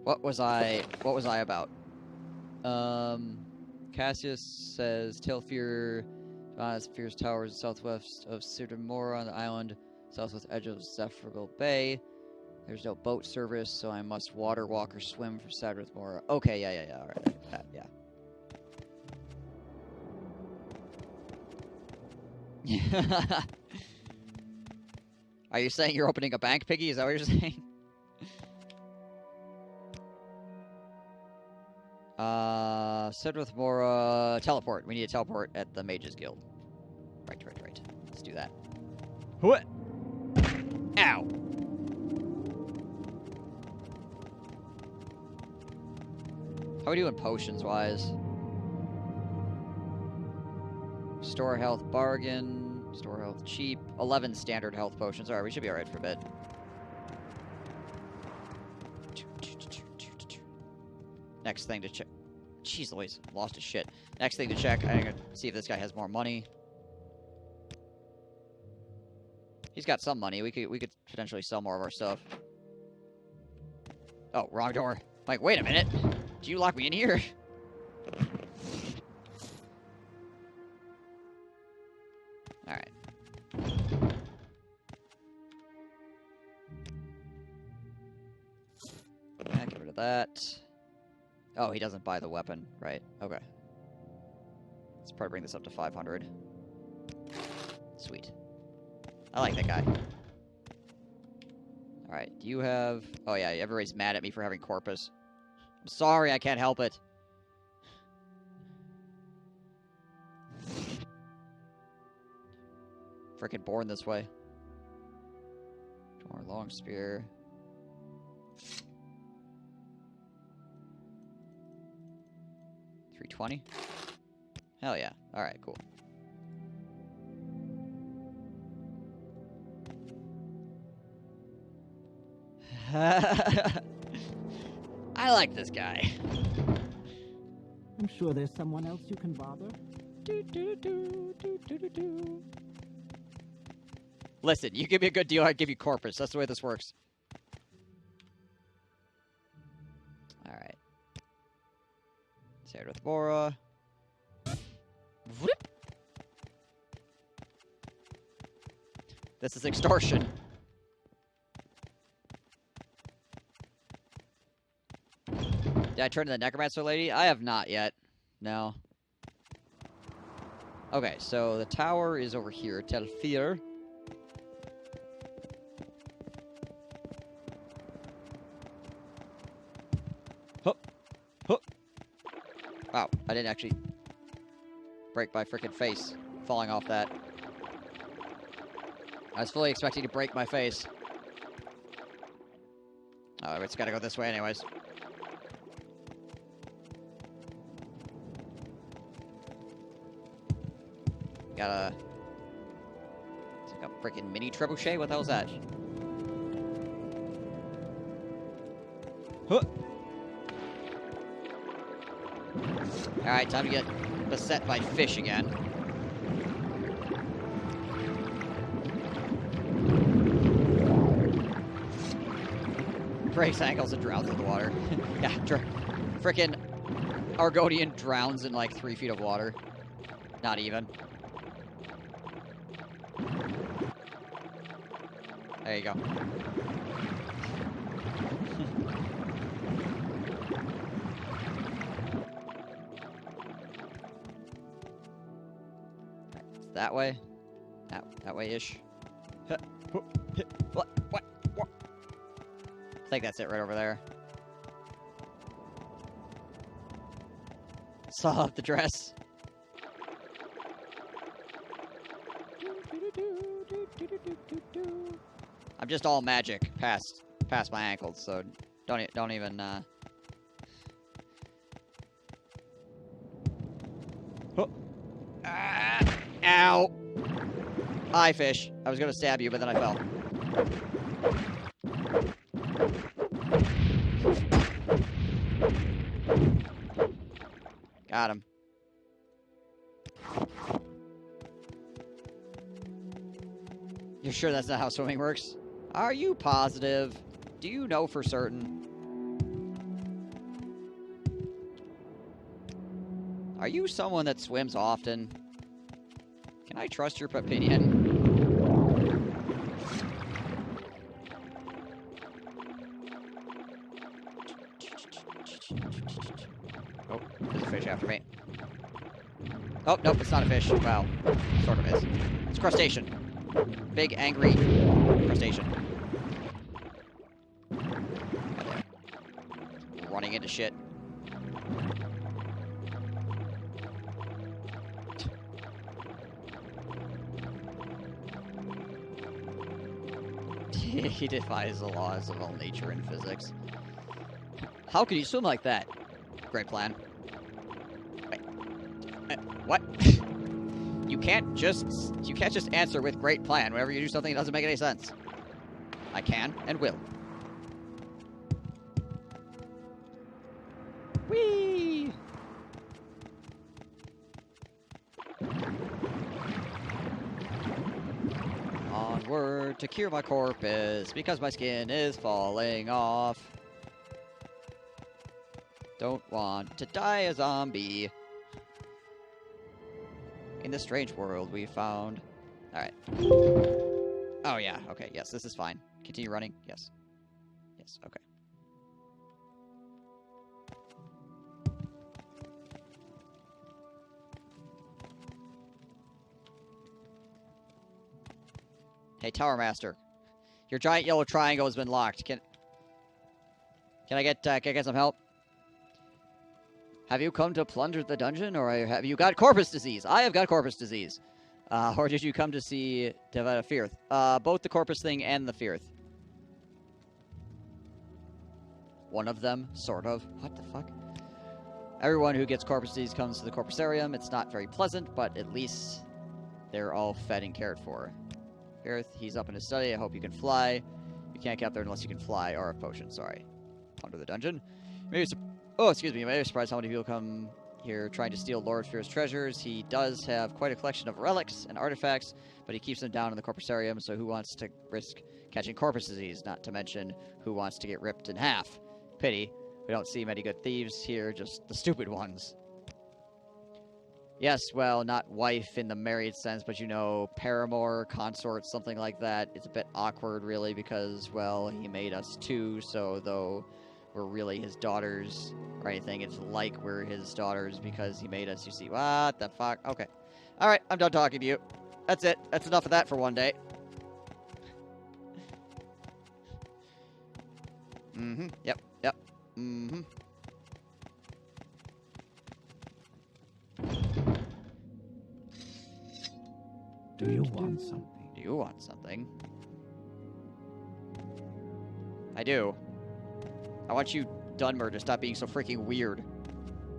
What was I about? Cassius says Tailfear Fear's towers southwest of Sidamora on the island, southwest edge of Zephyral Bay. There's no boat service, so I must water walk or swim for Sidamora. Okay, yeah. All right, yeah. Are you saying you're opening a bank, Piggy? Is that what you're saying? Sidamora teleport. We need a teleport at the Mages Guild. Right. Let's do that. What? Ow! How are we doing potions-wise? Store health bargain. Store health cheap. 11 standard health potions. Alright, we should be alright for a bit. Next thing to check. Jeez Louise, lost his shit. Next thing to check, I'm gonna see if this guy has more money. He's got some money. We could potentially sell more of our stuff. Oh, wrong door. Like, wait a minute. Did you lock me in here? Alright. Get rid of that. Oh, he doesn't buy the weapon. Right. Okay. Let's probably bring this up to 500. Sweet. I like that guy. Alright, do you have... Oh yeah, everybody's mad at me for having Corpus. I'm sorry, I can't help it. Frickin' born this way. More long spear. $320? Hell yeah. Alright, cool. I like this guy. I'm sure there's someone else you can bother. Listen, you give me a good deal, I give you Corpus. That's the way this works. Alright. Start with Bora. This is extortion. Did I turn to the Necromancer lady? I have not yet. No. Okay, so the tower is over here. Telfir. Huh. Huh. Wow, I didn't actually break my frickin' face falling off that. I was fully expecting to break my face. Oh, it's gotta go this way anyways. Got a... It's like a freaking mini trebuchet? What the hell is that? Huh. Alright, time to get beset by fish again. Breaks ankles and drowns in the water. Yeah, frickin' Argonian drowns in like 3 feet of water. Not even. There you go. It's that way. That way-ish. What? I think that's it right over there. Saw off the dress. I'm just all magic past my ankles, so don't even. Oh. Ow! Hi, fish. I was gonna stab you, but then I fell. Got him. You're sure that's not how swimming works? Are you positive? Do you know for certain? Are you someone that swims often? Can I trust your opinion? Oh, there's a fish after me. Oh, nope, it's not a fish. Well, sort of is. It's a crustacean. Big, angry crustacean. Goddamn. Running into shit. He defies the laws of all nature and physics. How could you swim like that? Great plan. Wait. What? You can't just answer with great plan whenever you do something that doesn't make any sense. I can and will. Whee! Onward to cure my corpus because my skin is falling off. Don't want to die a zombie. In the strange world we found. Alright. Oh, yeah. Okay, yes, this is fine. Continue running. Yes. Yes, okay. Hey, Tower Master. Your giant yellow triangle has been locked. Can I get some help? Have you come to plunder the dungeon, or have you got corpus disease? I have got corpus disease. Or did you come to see Firth? Both the corpus thing and the Firth. One of them, sort of. What the fuck? Everyone who gets corpus disease comes to the corpusarium. It's not very pleasant, but at least they're all fed and cared for. Firth, he's up in his study. I hope you can fly. You can't get up there unless you can fly, or a potion, sorry. Under the dungeon. Maybe it's oh, excuse me. Maybe surprised how many people come here trying to steal Lord Fear's treasures. He does have quite a collection of relics and artifacts, but he keeps them down in the corpusarium, so who wants to risk catching corpus disease? Not to mention, who wants to get ripped in half? Pity. We don't see many good thieves here, just the stupid ones. Yes, well, not wife in the married sense, but you know, paramour, consort, something like that. It's a bit awkward, really, because, well, he made us too, so though we're really his daughters or anything, it's like we're his daughters because he made us, you see. What the fuck? Okay. Alright, I'm done talking to you. That's it. That's enough of that for one day. Yep. Do you want something? Do you want something? I do. I want you, Dunmer, to stop being so freaking weird.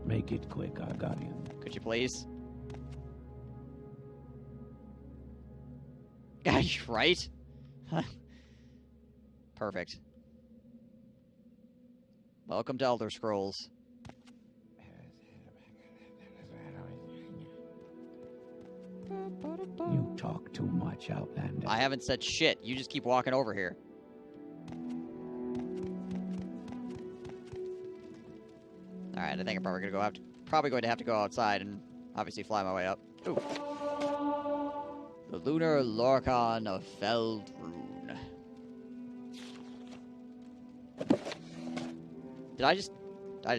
Make it quick, I got you. Could you please? Right? Perfect. Welcome to Elder Scrolls. You talk too much, Outlander. I haven't said shit. You just keep walking over here. Alright, I think I'm probably going to have to go outside and obviously fly my way up. Ooh. The Lunar Lorcan of Feldrune. I just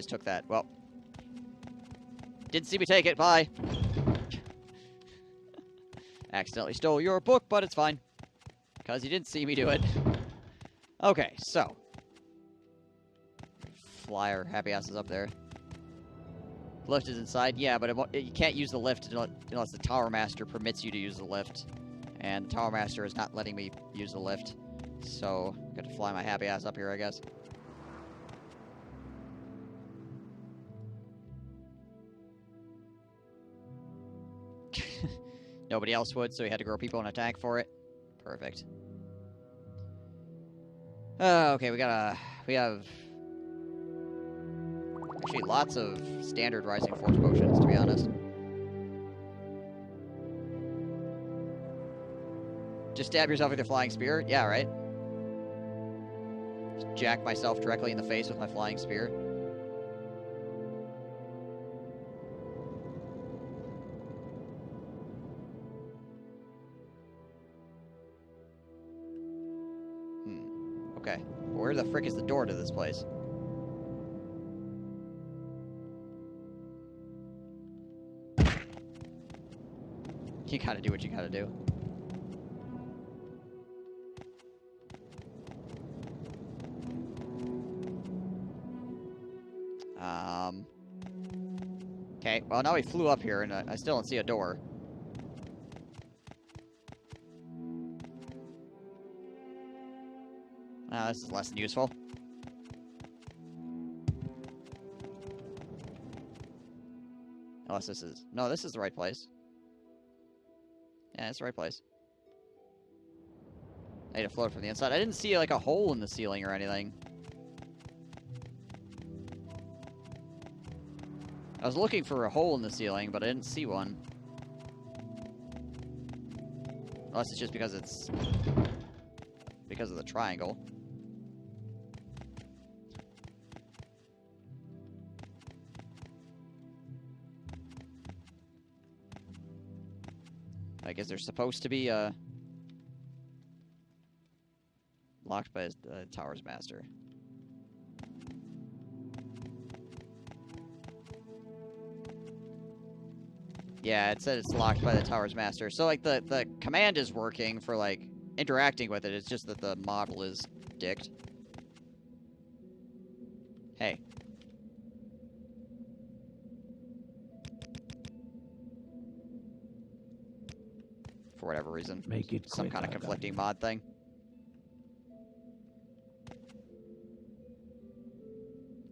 took that. Well. Didn't see me take it. Bye. Accidentally stole your book, but it's fine. Because you didn't see me do it. Okay, so. Fly our happy asses up there. Lift is inside. Yeah, but you can't use the lift unless the Tower Master permits you to use the lift. And the Tower Master is not letting me use the lift. So, I'm going to fly my happy ass up here, I guess. Nobody else would, so he had to grow people in a tank for it. Perfect. Okay, we have actually lots of standard Rising Force potions, to be honest. Just stab yourself with your flying spear? Yeah, right? Just jack myself directly in the face with my flying spear. Okay. Where the frick is the door to this place? You gotta do what you gotta do. Okay, well now he flew up here and I still don't see a door. This is less than useful. Unless this is... No, this is the right place. Yeah, it's the right place. I need to float from the inside. I didn't see, like, a hole in the ceiling or anything. I was looking for a hole in the ceiling, but I didn't see one. Unless it's just because it's... because of the triangle. I guess there's supposed to be a... locked by the tower's master. Yeah, it said it's locked by the tower's master. So, like, the command is working for, like, interacting with it. It's just that the model is dicked. Hey. For whatever reason. Make it some quick, kind of conflicting mod thing.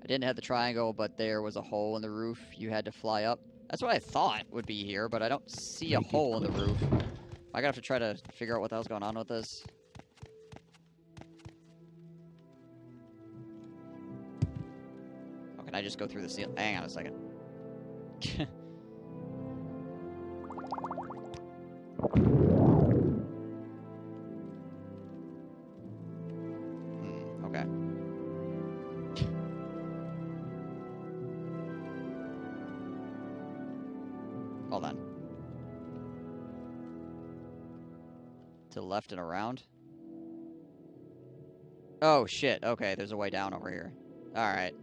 I didn't have the triangle, but there was a hole in the roof. You had to fly up. That's what I thought would be here, but I don't see a hole in the roof. I'm gonna have to try to figure out what the hell's going on with this. Oh, can I just go through the ceiling? Hang on a second. Okay. Hold on. To the left and around? Oh, shit. Okay, there's a way down over here. Alright.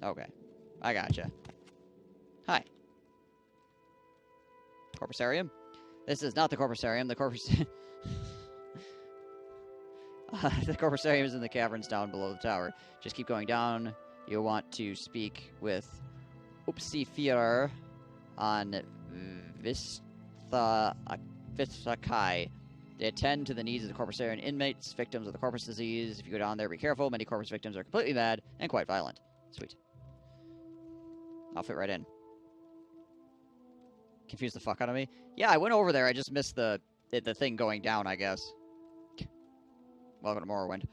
Okay. I gotcha. Hi. Corpusarium? This is not the Corpusarium. The the Corpusarium is in the caverns down below the tower. Just keep going down. You'll want to speak with Upsifir on Vistakai. They attend to the needs of the Corpusarian inmates, victims of the corpus disease. If you go down there, be careful. Many corpus victims are completely mad and quite violent. Sweet. I'll fit right in. Confused the fuck out of me? Yeah, I went over there. I just missed the thing going down, I guess. Welcome to Morrowind.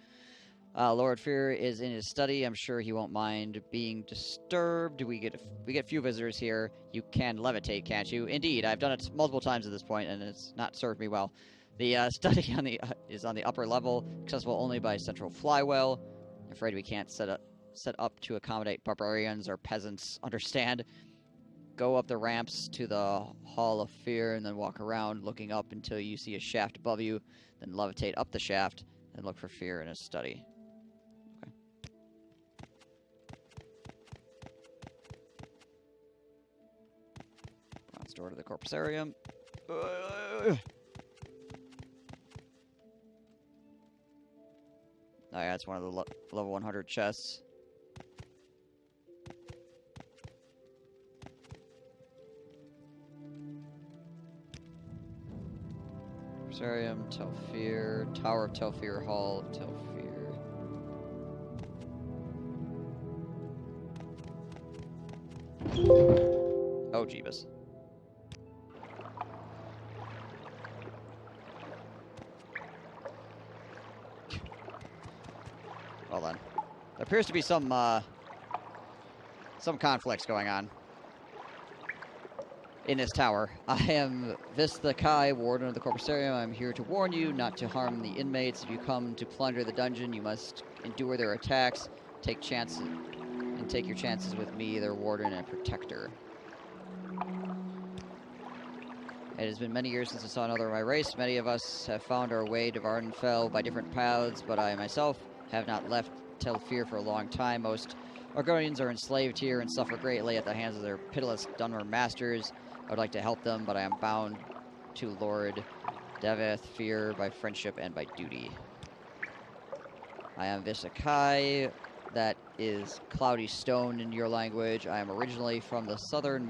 Lord Fear is in his study. I'm sure he won't mind being disturbed. We get few visitors here. You can levitate, can't you? Indeed, I've done it multiple times at this point, and it's not served me well. The study is on the upper level, accessible only by central flywell. I'm afraid we can't set up to accommodate barbarians or peasants. Understand? Go up the ramps to the Hall of Fear, and then walk around, looking up until you see a shaft above you. Then levitate up the shaft, and look for Fear in his study. Okay. Bronze door to the Corpusarium. Oh yeah, it's one of the level 100 chests. Corpusarium, Telfir, Tower of Telfir, Hall of Telfir. Oh, Jeebus. Hold on. There appears to be some conflicts going on in this tower. I am Vista Kai, Warden of the Corpusarium. I'm here to warn you not to harm the inmates. If you come to plunder the dungeon, you must endure their attacks. Take chances, and take your chances with me, their warden and protector. It has been many years since I saw another of my race. Many of us have found our way to Vardenfell by different paths, but I myself have not left Telfir for a long time. Most Argonians are enslaved here and suffer greatly at the hands of their pitiless Dunmer masters. I would like to help them, but I am bound to Lord Deveth Fear by friendship and by duty. I am Visakai. That is cloudy stone in your language. I am originally from the southern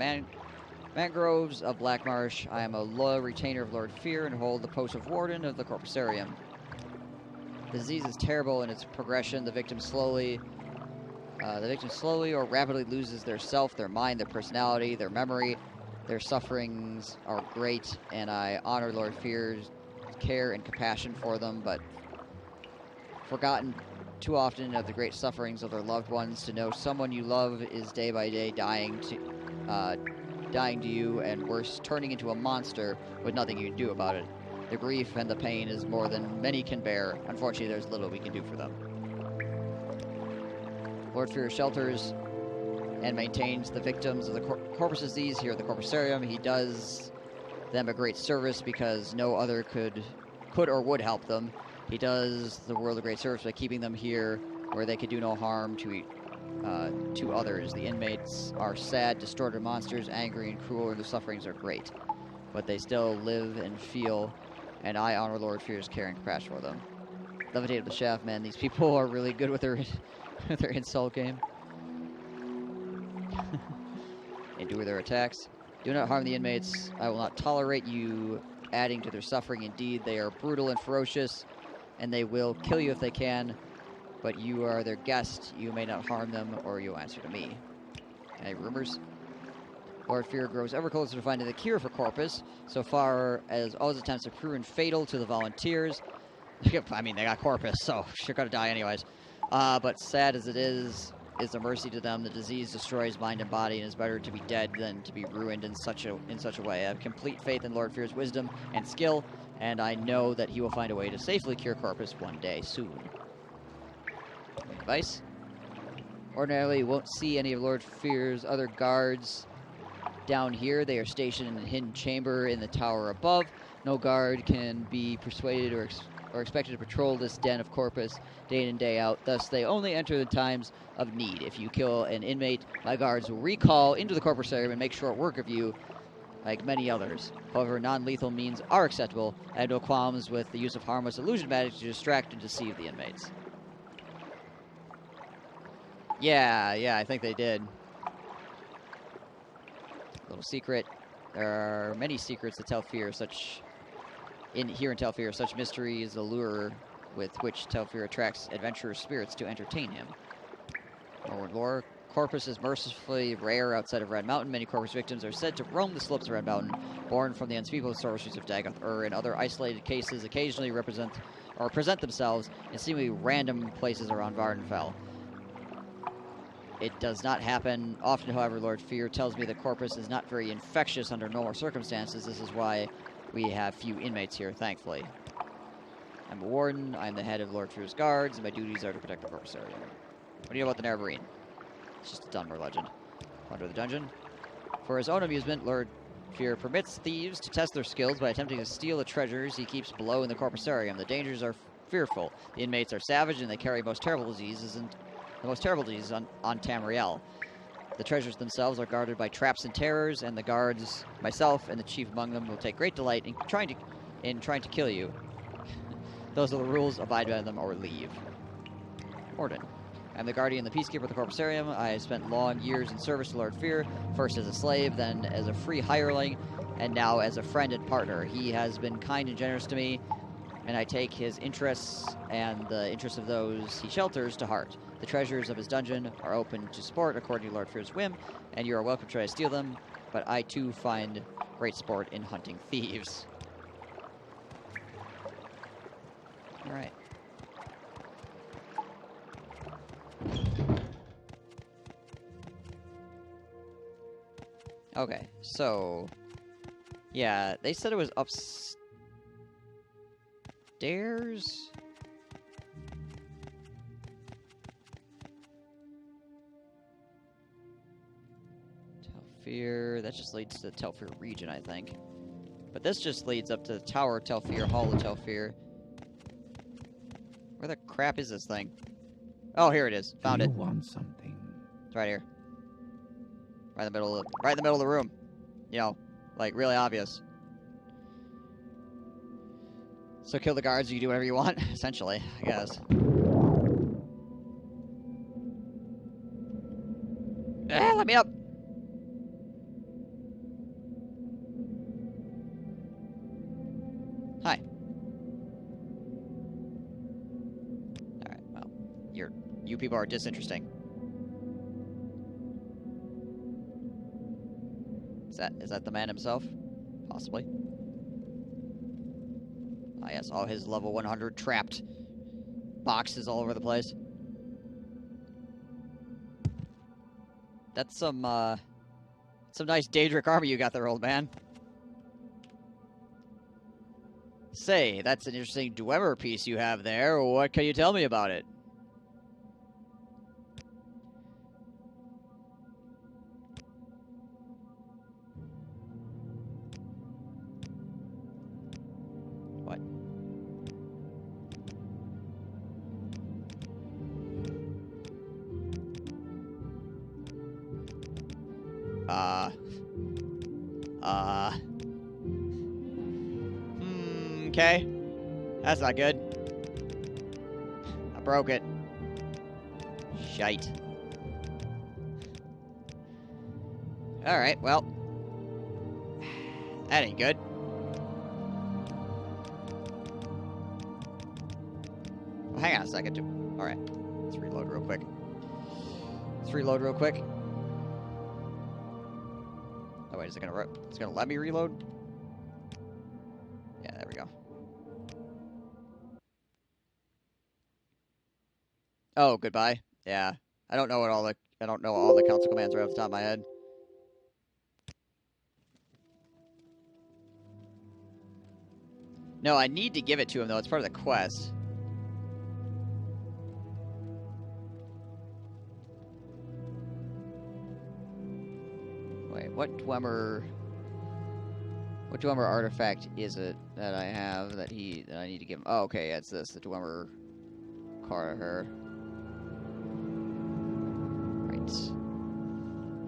mangroves of Blackmarsh. I am a loyal retainer of Lord Fear and hold the post of Warden of the Corpusarium. The disease is terrible in its progression. The victim slowly or rapidly loses their self, their mind, their personality, their memory. Their sufferings are great, and I honor Lord Fear's care and compassion for them, but forgotten too often of the great sufferings of their loved ones. To know someone you love is day by day dying to you, and worse, turning into a monster with nothing you can do about it. The grief and the pain is more than many can bear. Unfortunately, there's little we can do for them. Lord Fear shelters and maintains the victims of the corpus disease here at the Corpusarium. He does them a great service because no other could or would help them. He does the world a great service by keeping them here where they could do no harm to others. The inmates are sad, distorted monsters, angry and cruel, and their sufferings are great. But they still live and feel, and I honor Lord Fear's care and compassion for them. Levitated the shaft, man. These people are really good with their their insult game. Endure their attacks. Do not harm the inmates. I will not tolerate you adding to their suffering. Indeed, they are brutal and ferocious, and they will kill you if they can. But you are their guest. You may not harm them, or you'll answer to me. Any rumors? Lord Fear grows ever closer to finding the cure for Corpus. So far as all his attempts have proven fatal to the volunteers. I mean, they got Corpus, so you're gonna die anyways. But sad as it is a mercy to them. The disease destroys mind and body, and it's better to be dead than to be ruined in such a way. I have complete faith in Lord Fear's wisdom and skill, and I know that he will find a way to safely cure Corpus one day soon. Advice? Ordinarily, you won't see any of Lord Fear's other guards down here. They are stationed in a hidden chamber in the tower above. No guard can be persuaded or expected to patrol this den of Corpus day in and day out. Thus, they only enter in times of need. If you kill an inmate, my guards will recall into the Corpusarium and make short work of you, like many others. However, non-lethal means are acceptable. I have no qualms with the use of harmless illusion magic to distract and deceive the inmates. Yeah, I think they did. Little secret. There are many secrets to Telfir, here in Telfir. Such mystery is the lure with which Telfir attracts adventurous spirits to entertain him. Morrowind lore. Corpus is mercifully rare outside of Red Mountain. Many Corpus victims are said to roam the slopes of Red Mountain, born from the unspeakable sorceries of Dagoth-Ur, and other isolated cases occasionally present themselves in seemingly random places around Vardenfell. It does not happen often, however. Lord Fear tells me that Corpus is not very infectious under normal circumstances. This is why we have few inmates here, thankfully. I'm a warden. I'm the head of Lord Fear's guards, and my duties are to protect the Corpusarium. What do you know about the Nerevarine? It's just a Dunmer legend. Plunder the dungeon. For his own amusement, Lord Fear permits thieves to test their skills by attempting to steal the treasures he keeps below in the Corpusarium. The dangers are fearful. The inmates are savage, and they carry the most terrible diseases on Tamriel. The treasures themselves are guarded by traps and terrors, and the guards, myself and the chief among them, will take great delight in trying to kill you. Those are the rules. Abide by them or leave. Morden. I'm the guardian and the peacekeeper of the Corpusarium. I spent long years in service to Lord Fear, first as a slave, then as a free hireling, and now as a friend and partner. He has been kind and generous to me, and I take his interests and the interests of those he shelters to heart. The treasures of his dungeon are open to sport according to Lord Fear's whim, and you are welcome to try to steal them, but I too find great sport in hunting thieves. Alright. Okay, so yeah, they said it was upstairs. Telfir, that just leads to the Telfir region, I think. But this just leads up to the Tower of Telfir, Hall of Telfir. Where the crap is this thing? Oh, here it is. Found it. Do you want something? It's right here. Right in the middle of the room. You know, like really obvious. So kill the guards, you can do whatever you want, essentially, I guess. Let me up! Hi. Alright, well, you people are disinteresting. Is that the man himself? Possibly. Ah, yes, all his level 100 trapped boxes all over the place. That's some nice Daedric armor you got there, old man. Say, that's an interesting Dwemer piece you have there. What can you tell me about it? What? Okay. That's not good. I broke it. Shite. Alright, well. That ain't good. Well, hang on a second. Alright. Let's reload real quick. Oh, wait, is it gonna let me reload? Yeah, there we go. Oh, goodbye. Yeah. I don't know all the console commands right off the top of my head. No, I need to give it to him though. It's part of the quest. Wait, what Dwemer artifact is it that I have that I need to give him? Oh, okay, it's this, the Dwemer Carter. Right.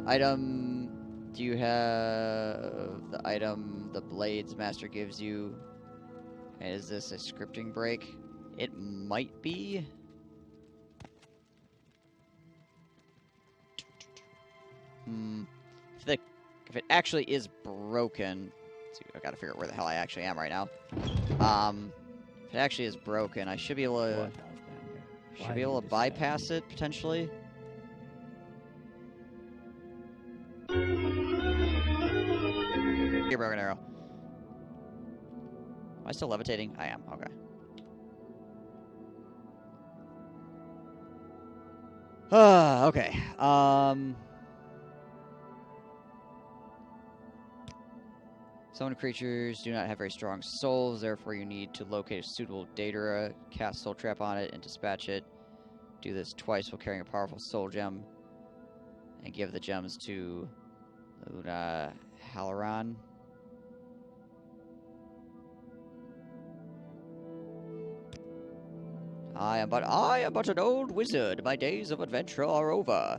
Item, do you have the item the Blades Master gives you? And is this a scripting break? It might be. If it actually is broken, I gotta figure out where the hell I actually am right now. If it actually is broken, I should be able to bypass it potentially. Here, broken arrow. Am I still levitating? I am. Okay. Okay. Some creatures do not have very strong souls, therefore you need to locate a suitable Daedra, cast Soul Trap on it, and dispatch it. Do this twice while carrying a powerful soul gem, and give the gems to Luna Halaran. I am but an old wizard. My days of adventure are over.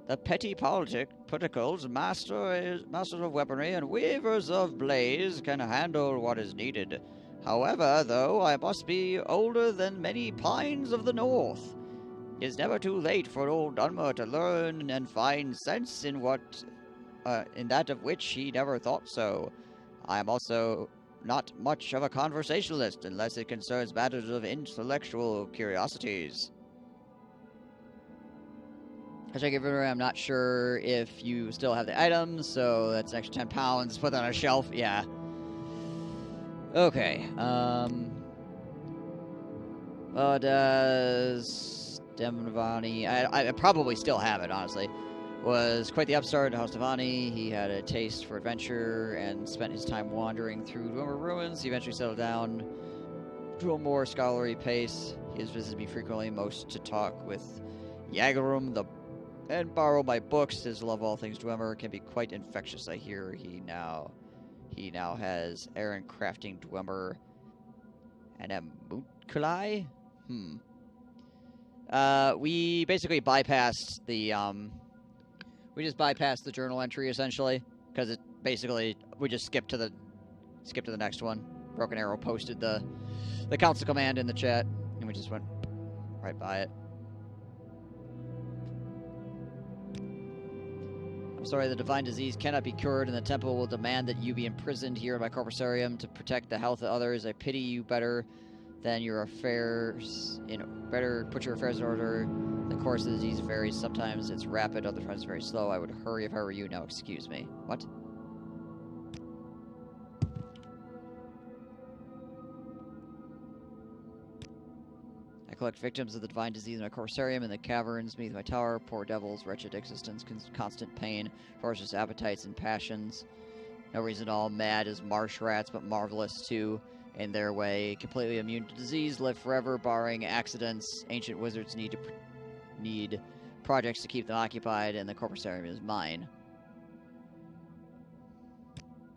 The petty politicals, masters of weaponry, and weavers of blaze can handle what is needed. However, though, I must be older than many pines of the north. It is never too late for old Dunmer to learn and find sense in that of which he never thought so. I am also not much of a conversationalist unless it concerns matters of intellectual curiosities. I'm not sure if you still have the items, so that's an extra 10 pounds. Put that on a shelf. Yeah. Okay. Does Demvani... I probably still have it, honestly. Was quite the upstart in House Devani. He had a taste for adventure and spent his time wandering through Dwemer ruins. He eventually settled down to a more scholarly pace. He has visited me frequently, most to talk with Yagarum, and borrow my books. His love of all things Dwemer can be quite infectious. I hear he now He now has Aaron Crafting Dwemer and a Mootkulai? We basically bypassed the, we just bypassed the journal entry, essentially. Because it basically, we just skipped to the next one. Broken Arrow posted the council command in the chat, and we just went right by it. I'm sorry, the divine disease cannot be cured, and the temple will demand that you be imprisoned here in my corpusarium to protect the health of others. I pity you better than your affairs better put your affairs in order. The course of the disease varies. Sometimes it's rapid, other times it's very slow. I would hurry if I were you. Now excuse me. What? I collect victims of the divine disease in my corpusarium in the caverns beneath my tower. Poor devils, wretched existence, constant pain, ferocious appetites and passions. No reason at all. Mad as marsh rats, but marvelous too in their way. Completely immune to disease, live forever, barring accidents. Ancient wizards need projects to keep them occupied, and the corpusarium is mine.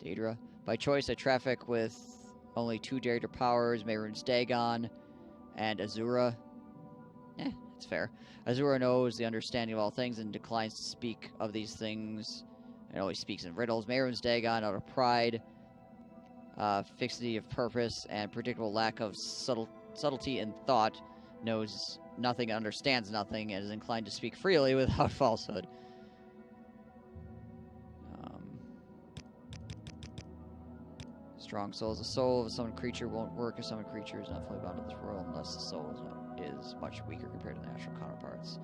Daedra. By choice, I traffic with only 2 Daedra powers, Mehrunes Dagon and Azura. That's fair. Azura knows the understanding of all things and declines to speak of these things. It always speaks in riddles. Mehrunes Dagon, out of pride, fixity of purpose, and predictable lack of subtlety in thought, knows nothing, understands nothing, and is inclined to speak freely without falsehood. Strong soul is a soul of a summoned creature won't work. A summoned creature is not fully bound to this world unless the soul is much weaker compared to the natural counterparts.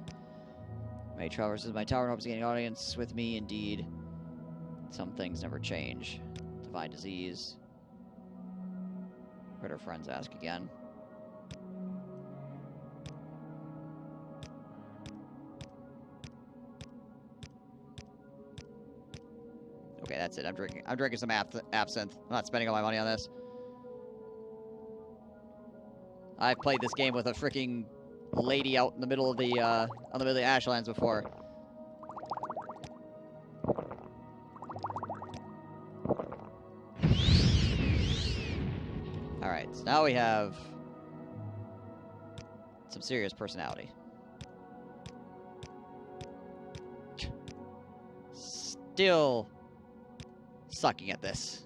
May traverses my tower and hopes to gain an audience with me. Indeed, some things never change. Divine disease. What our friends ask again. Okay, that's it. I'm drinking some absinthe. I'm not spending all my money on this. I've played this game with a freaking lady out in the middle of the on the middle of the Ashlands before. All right, so now we have some serious personality. Still sucking at this.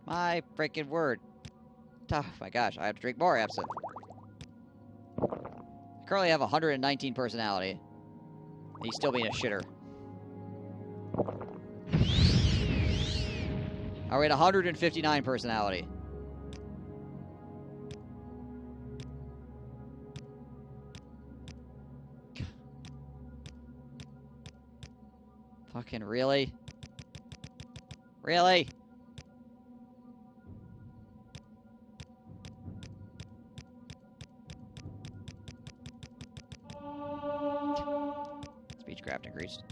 My freaking word. Oh my gosh, I have to drink more absinthe. I currently have 119 personality. And he's still being a shitter. Are we at 159 personality? Fucking really? Really? Speechcraft increased.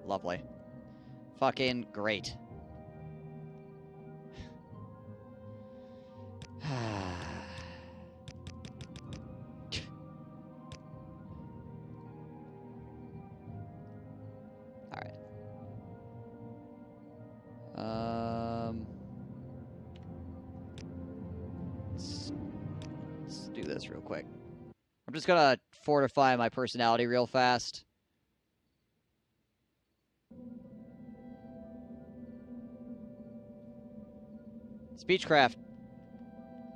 Lovely. Fucking great. Let's do this real quick. I'm just gonna fortify my personality real fast. Speechcraft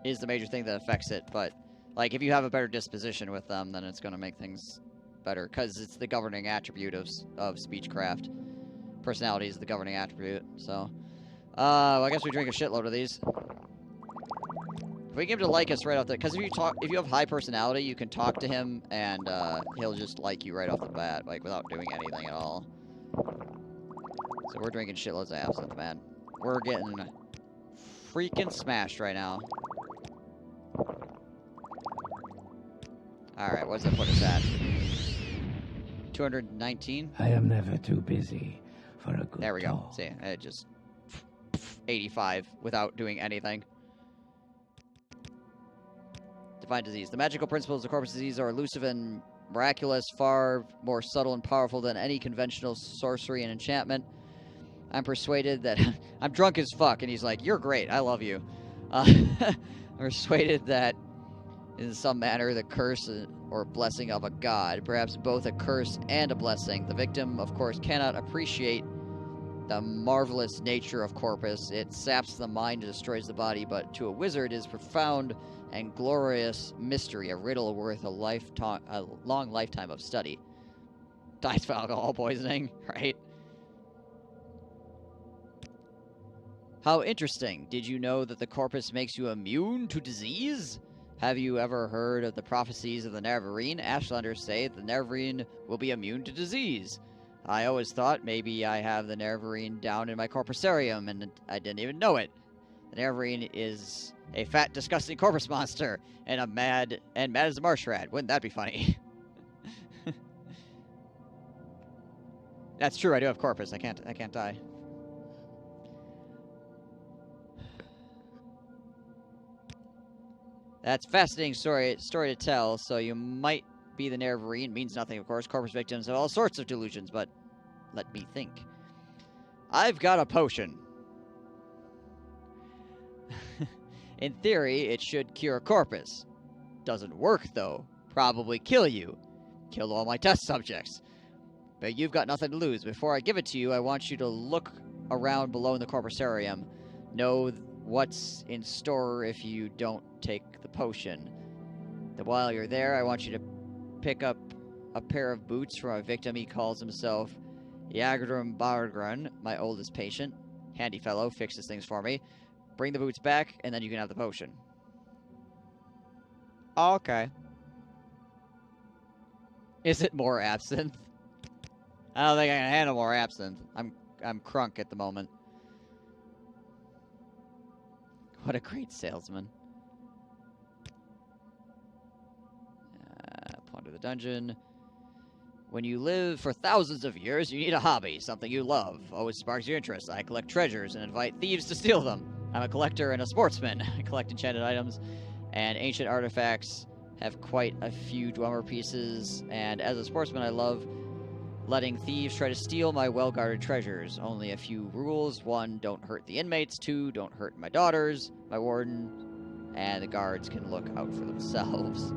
is the major thing that affects it, but like if you have a better disposition with them, then it's gonna make things better because it's the governing attribute of Speechcraft. Personality is the governing attribute, so I guess we drink a shitload of these. If we get him to like us right off the, because if you have high personality, you can talk to him and he'll just like you right off the bat, like without doing anything at all. So we're drinking shitloads of absinthe, man. We're getting freaking smashed right now. All right, what does that put us at? 219. I am never too busy for a good There we go. talk. See, it just 85 without doing anything. Divine disease. The magical principles of corpus disease are elusive and miraculous, far more subtle and powerful than any conventional sorcery and enchantment. I'm persuaded that... I'm drunk as fuck, and he's like, you're great, I love you. I'm persuaded that in some manner the curse or blessing of a god, perhaps both a curse and a blessing. The victim, of course, cannot appreciate the marvelous nature of corpus. It saps the mind and destroys the body, but to a wizard it is profound and glorious mystery, a riddle worth a long lifetime of study. Dies from alcohol poisoning, right? How interesting. Did you know that the corpus makes you immune to disease? Have you ever heard of the prophecies of the Nerevarine? Ashlanders say the Nerevarine will be immune to disease. I always thought maybe I have the Nerevarine down in my corpusarium, and I didn't even know it. The Nerevarine is a fat, disgusting corpus monster, and mad as a marsh rat. Wouldn't that be funny? That's true. I do have corpus. I can't die. That's a fascinating story to tell. So you might be the Nerevarine. Means nothing, of course. Corpus victims have all sorts of delusions, but let me think. I've got a potion. In theory, it should cure corpus. Doesn't work, though. Probably kill you. Kill all my test subjects. But you've got nothing to lose. Before I give it to you, I want you to look around below in the corpusarium. Know what's in store if you don't take the potion. While you're there, I want you to pick up a pair of boots from a victim. He calls himself Yagdrum Bargrun, my oldest patient. Handy fellow, fixes things for me. Bring the boots back, and then you can have the potion. Okay. Is it more absinthe? I don't think I can handle more absinthe. I'm crunk at the moment. What a great salesman. Plunder the dungeon. When you live for thousands of years, you need a hobby, something you love. Always sparks your interest. I collect treasures and invite thieves to steal them. I'm a collector and a sportsman. I collect enchanted items and ancient artifacts. Have quite a few Dwemer pieces. And as a sportsman, I love letting thieves try to steal my well-guarded treasures. Only a few rules. 1, don't hurt the inmates. 2, don't hurt my daughters, my warden, and the guards can look out for themselves.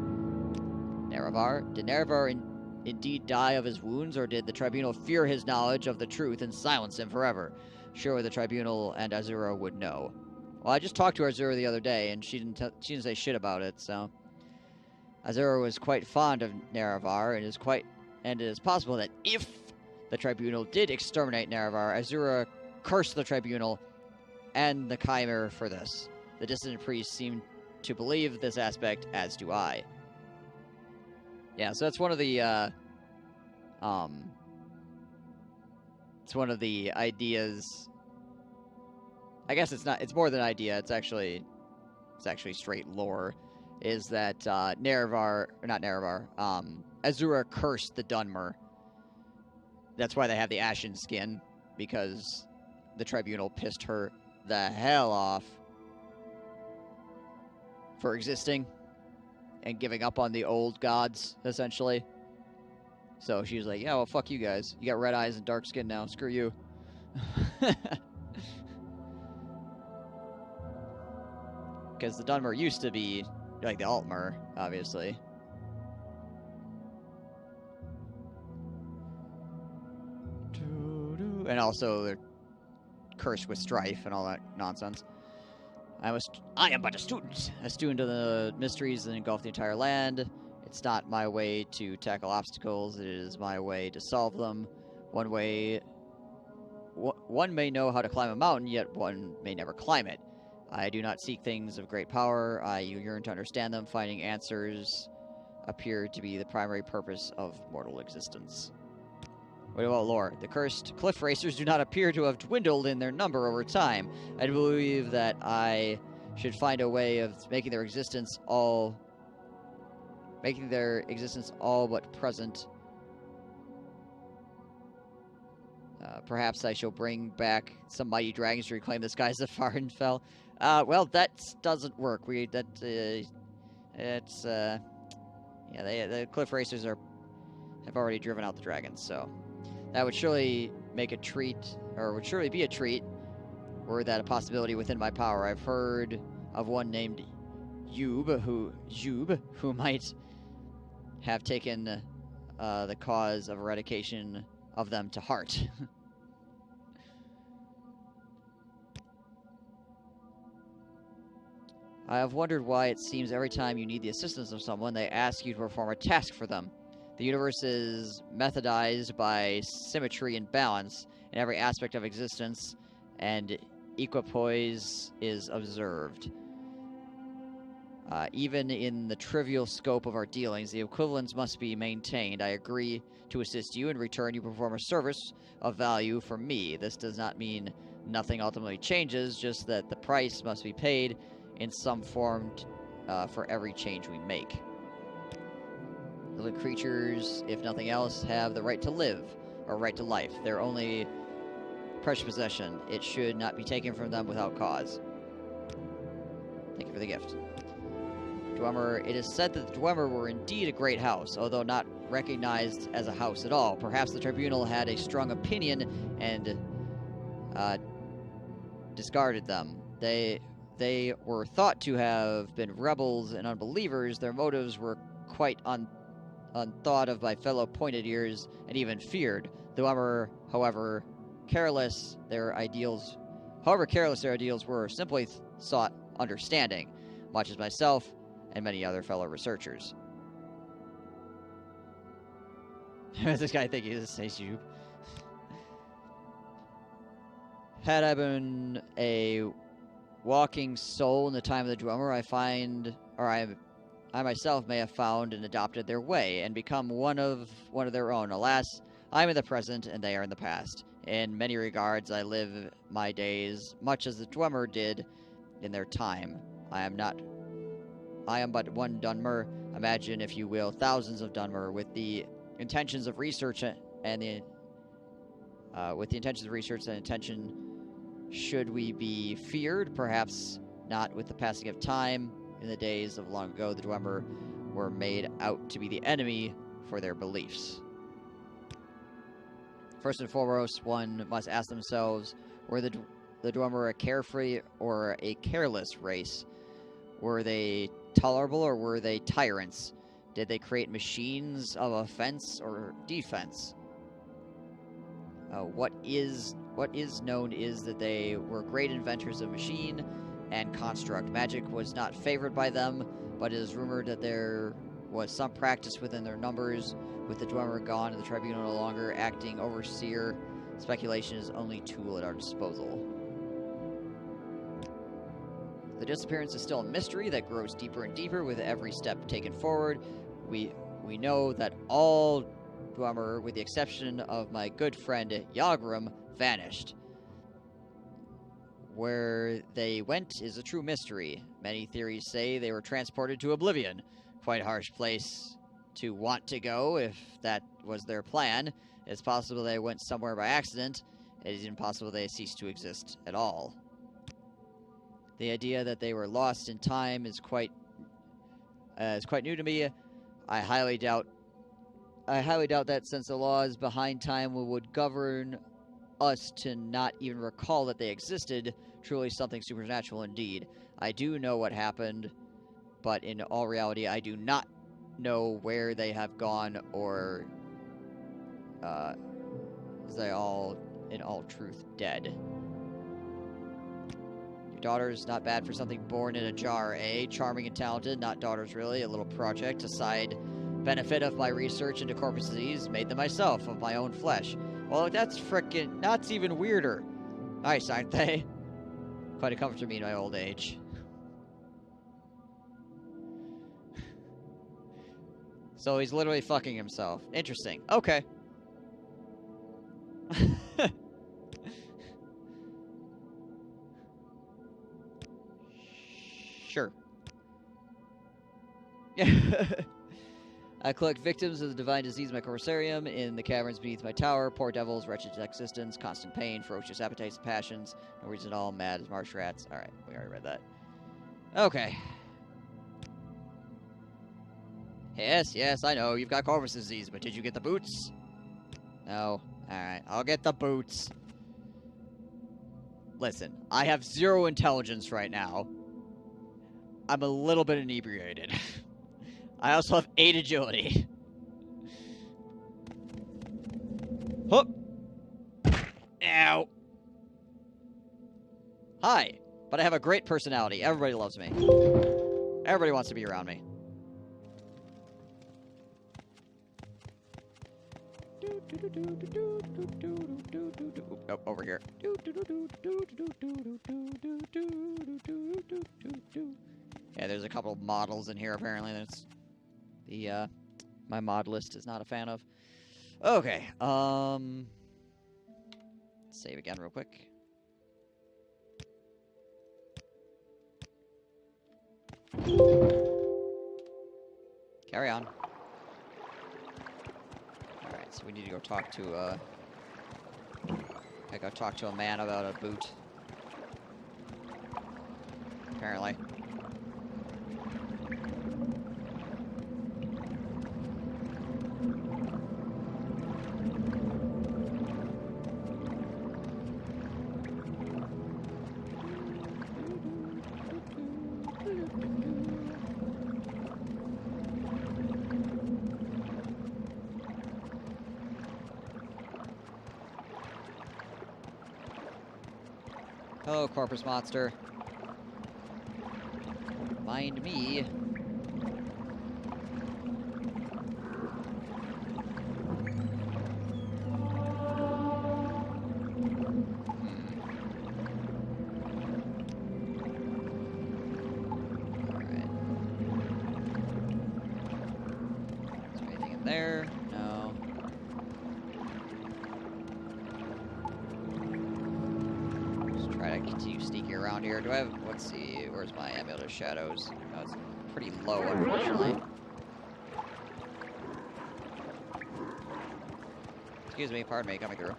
Nerevar. Did Nerevar indeed die of his wounds, or did the tribunal fear his knowledge of the truth and silence him forever? Surely the tribunal and Azura would know. Well, I just talked to Azura the other day, and she didn't say shit about it, so... Azura was quite fond of Nerevar, and it is possible that if the tribunal did exterminate Nerevar, Azura cursed the tribunal and the Chimera for this. The dissident priests seem to believe this aspect, as do I. Yeah, so that's one of the, it's one of the ideas. I guess it's more than an idea, it's actually straight lore, is that, Azura cursed the Dunmer. That's why they have the ashen skin, because the tribunal pissed her the hell off for existing and giving up on the old gods, essentially. So she was like, yeah, well, fuck you guys. You got red eyes and dark skin now. Screw you. Because the Dunmer used to be like the Altmer, obviously. And also they're cursed with strife and all that nonsense. I am but a student of the mysteries that engulf the entire land. It's not my way to tackle obstacles, it is my way to solve them. One may know how to climb a mountain, yet one may never climb it. I do not seek things of great power, I yearn to understand them. Finding answers appear to be the primary purpose of mortal existence. What about lore? The cursed cliff racers do not appear to have dwindled in their number over time. I believe that I should find a way of making their existence all but present. Perhaps I shall bring back some mighty dragons to reclaim the skies of Farinfell. Well, that doesn't work. It's, yeah, the cliff racers have already driven out the dragons, so that would surely make a treat, or would surely be a treat, were that a possibility within my power. I've heard of one named Yub, who might have taken the cause of eradication of them to heart. I have wondered why it seems every time you need the assistance of someone, they ask you to perform a task for them. The universe is methodized by symmetry and balance in every aspect of existence, and equipoise is observed. Even in the trivial scope of our dealings, the equivalence must be maintained. I agree to assist you. In return, you perform a service of value for me. This does not mean nothing ultimately changes, just that the price must be paid in some form for every change we make. Living creatures, if nothing else, have the right to live, or right to life. Their only precious possession. It should not be taken from them without cause. Thank you for the gift. Dwemer. It is said that the Dwemer were indeed a great house, although not recognized as a house at all. Perhaps the tribunal had a strong opinion and discarded them. They were thought to have been rebels and unbelievers. Their motives were quite unthought of by fellow pointed ears and even feared. The Dwemer, however careless their ideals were, simply sought understanding, much as myself and many other fellow researchers. This guy thinking this is you. Had I been a walking soul in the time of the Dwemer, I myself may have found and adopted their way and become one of their own. Alas, I am in the present and they are in the past. In many regards, I live my days much as the Dwemer did in their time. I am but one Dunmer. Imagine, if you will, thousands of Dunmer with the intentions of research and intention. Should we be feared? Perhaps not. With the passing of time, in the days of long ago, the Dwemer were made out to be the enemy for their beliefs. First and foremost, one must ask themselves, were the Dwemer a carefree or a careless race? Were they tolerable or were they tyrants? Did they create machines of offense or defense? What is known is that they were great inventors of machine and construct. Magic was not favored by them, but it is rumored that there was some practice within their numbers. With the Dwemer gone and the tribunal no longer acting overseer, speculation is only tool at our disposal. The disappearance is still a mystery that grows deeper and deeper with every step taken forward. We know that all Dwemer, with the exception of my good friend Yagrum, vanished. Where they went is a true mystery. Many theories say they were transported to oblivion. Quite a harsh place to want to go if that was their plan. It's possible they went somewhere by accident. It is impossible they ceased to exist at all. The idea that they were lost in time is quite new to me. I highly doubt that, since the laws behind time would govern us to not even recall that they existed. Truly something supernatural indeed. I do know what happened, but in all reality, I do not know where they have gone, or is they all, in all truth, dead. Your daughter's not bad for something born in a jar, eh? Charming and talented, not daughters really. A little project, a side benefit of my research into corpus disease. Made them myself, of my own flesh. Well, that's even weirder. Nice, aren't they? Quite a comfort to me in my old age. So he's literally fucking himself. Interesting. Okay. Sure. I collect victims of the divine disease in my corsarium, in the caverns beneath my tower. Poor devils, wretched existence, constant pain, ferocious appetites and passions, no reason at all, mad as marsh rats. Alright, we already read that. Okay. Yes, yes, I know. You've got Corvus disease, but did you get the boots? No. Alright, I'll get the boots. Listen, I have 0 intelligence right now. I'm a little bit inebriated. I also have 8 agility. Hup! Ow! Hi, but I have a great personality. Everybody loves me. Everybody wants to be around me. Oh, over here. Yeah, there's a couple of models in here, apparently. That's the, my mod list is not a fan of. Okay, save again real quick. Carry on. Alright, so we need to go talk to, I go talk to a man about a boot. Apparently. Hello, corpus monster. Mind me. Alright. Is there anything in there? No. Try to continue sneaking around here. Do I have... Let's see. Where's my amulet of shadows? Oh, it's pretty low, unfortunately. Excuse me. Pardon me. Coming through.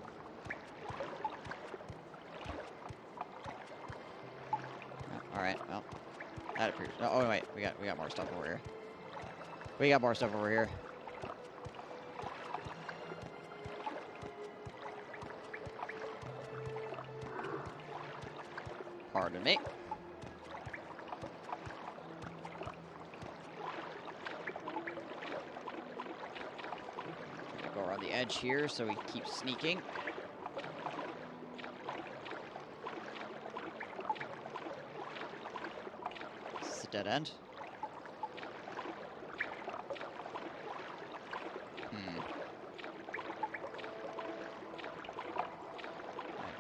Oh, alright. Well. That appears... Oh, wait. We got more stuff over here. We got more stuff over here. Pardon me. Go around the edge here so we keep sneaking. It's a dead end. Might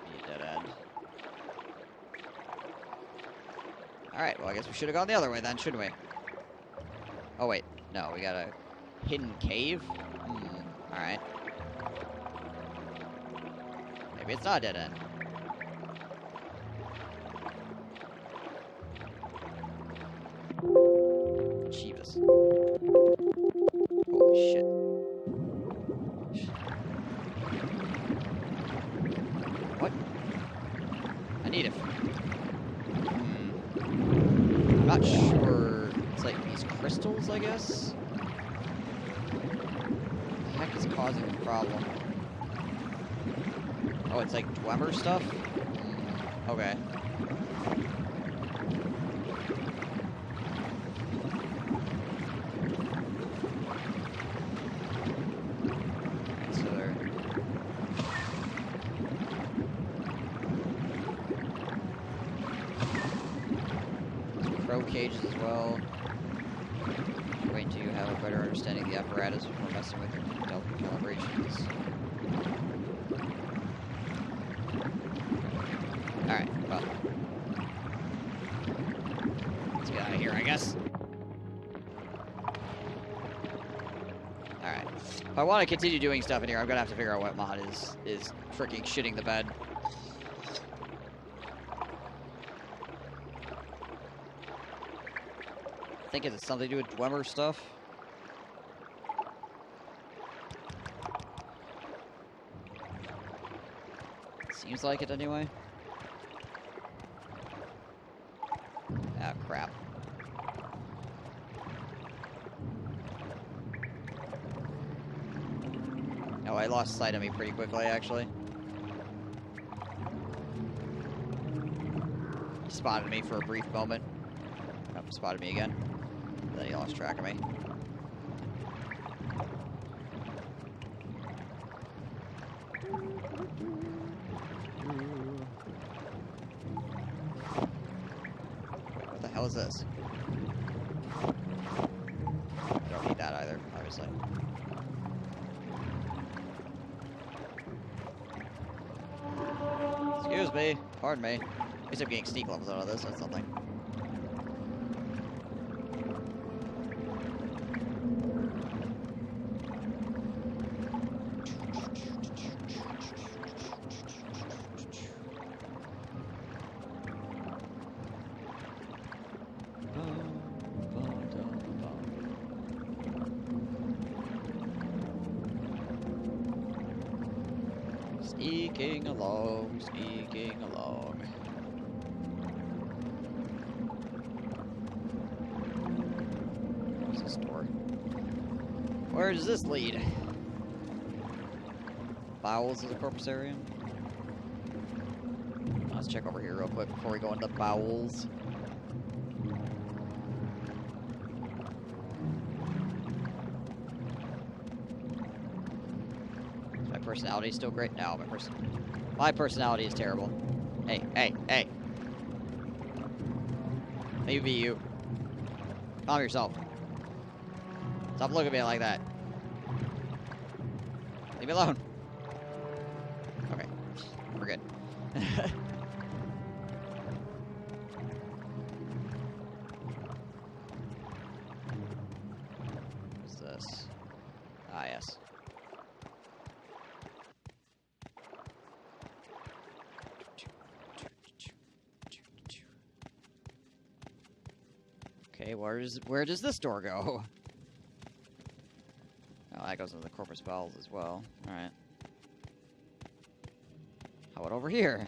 be a dead end. Alright, well, I guess we should have gone the other way then, shouldn't we? Oh, wait. No, we got a hidden cave? Alright. Maybe it's not a dead end. Jeebus. Holy shit. What? I need it. I'm not sure. It's like these crystals, I guess? What the heck is causing the problem? Oh, it's like Dwemer stuff? Okay. So there. Crow cages as well. Wait until you have a better understanding of the apparatus before messing with your delicate calibrations. Alright, well. Let's get out of here, I guess. Alright. If I want to continue doing stuff in here, I'm gonna have to figure out what mod is freaking shitting the bed. I think it's something to do with Dwemer stuff. Seems like it anyway. Ah, crap. I lost sight of me pretty quickly, actually. He spotted me for a brief moment. Oh, spotted me again. Then he lost track of me. Wait, what the hell is this? I don't need that either, obviously. Excuse me. Pardon me. At least I'm getting sneak levels out of this, that's something. Sneaking along, sneaking along. What's this door? Where does this lead? Bowels of the corpusarium? Let's check over here real quick before we go into the bowels. Personality is still great? No, my personality is terrible. Hey, hey, hey. Maybe you. Calm yourself. Stop looking at me like that. Leave me alone. Okay, we're good. What's this? Ah, yes. Okay, where does this door go? Oh, that goes into the corpus bowels as well. Alright. How about over here?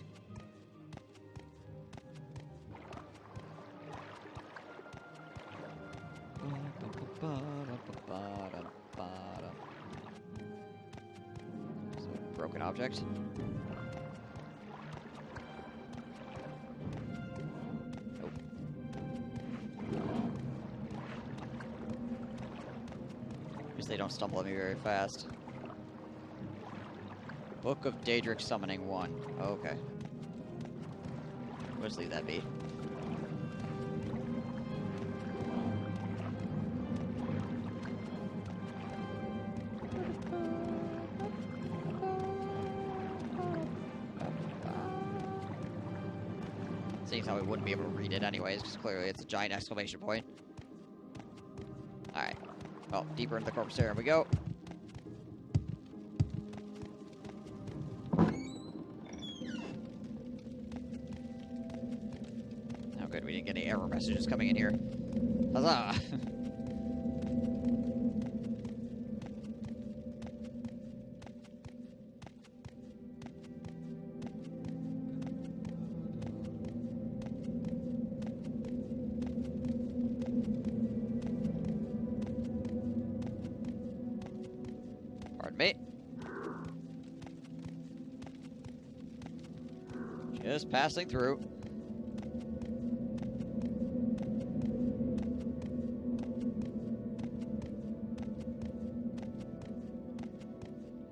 Is it a broken object? They don't stumble at me very fast. Book of Daedric Summoning 1. Oh, okay. We'll just leave that be. Seeing how we wouldn't be able to read it anyways, because clearly it's a giant exclamation point. Alright. Well, deeper into the corpusarium we go. Oh good, we didn't get any error messages coming in here. Huzzah! Me. Just passing through.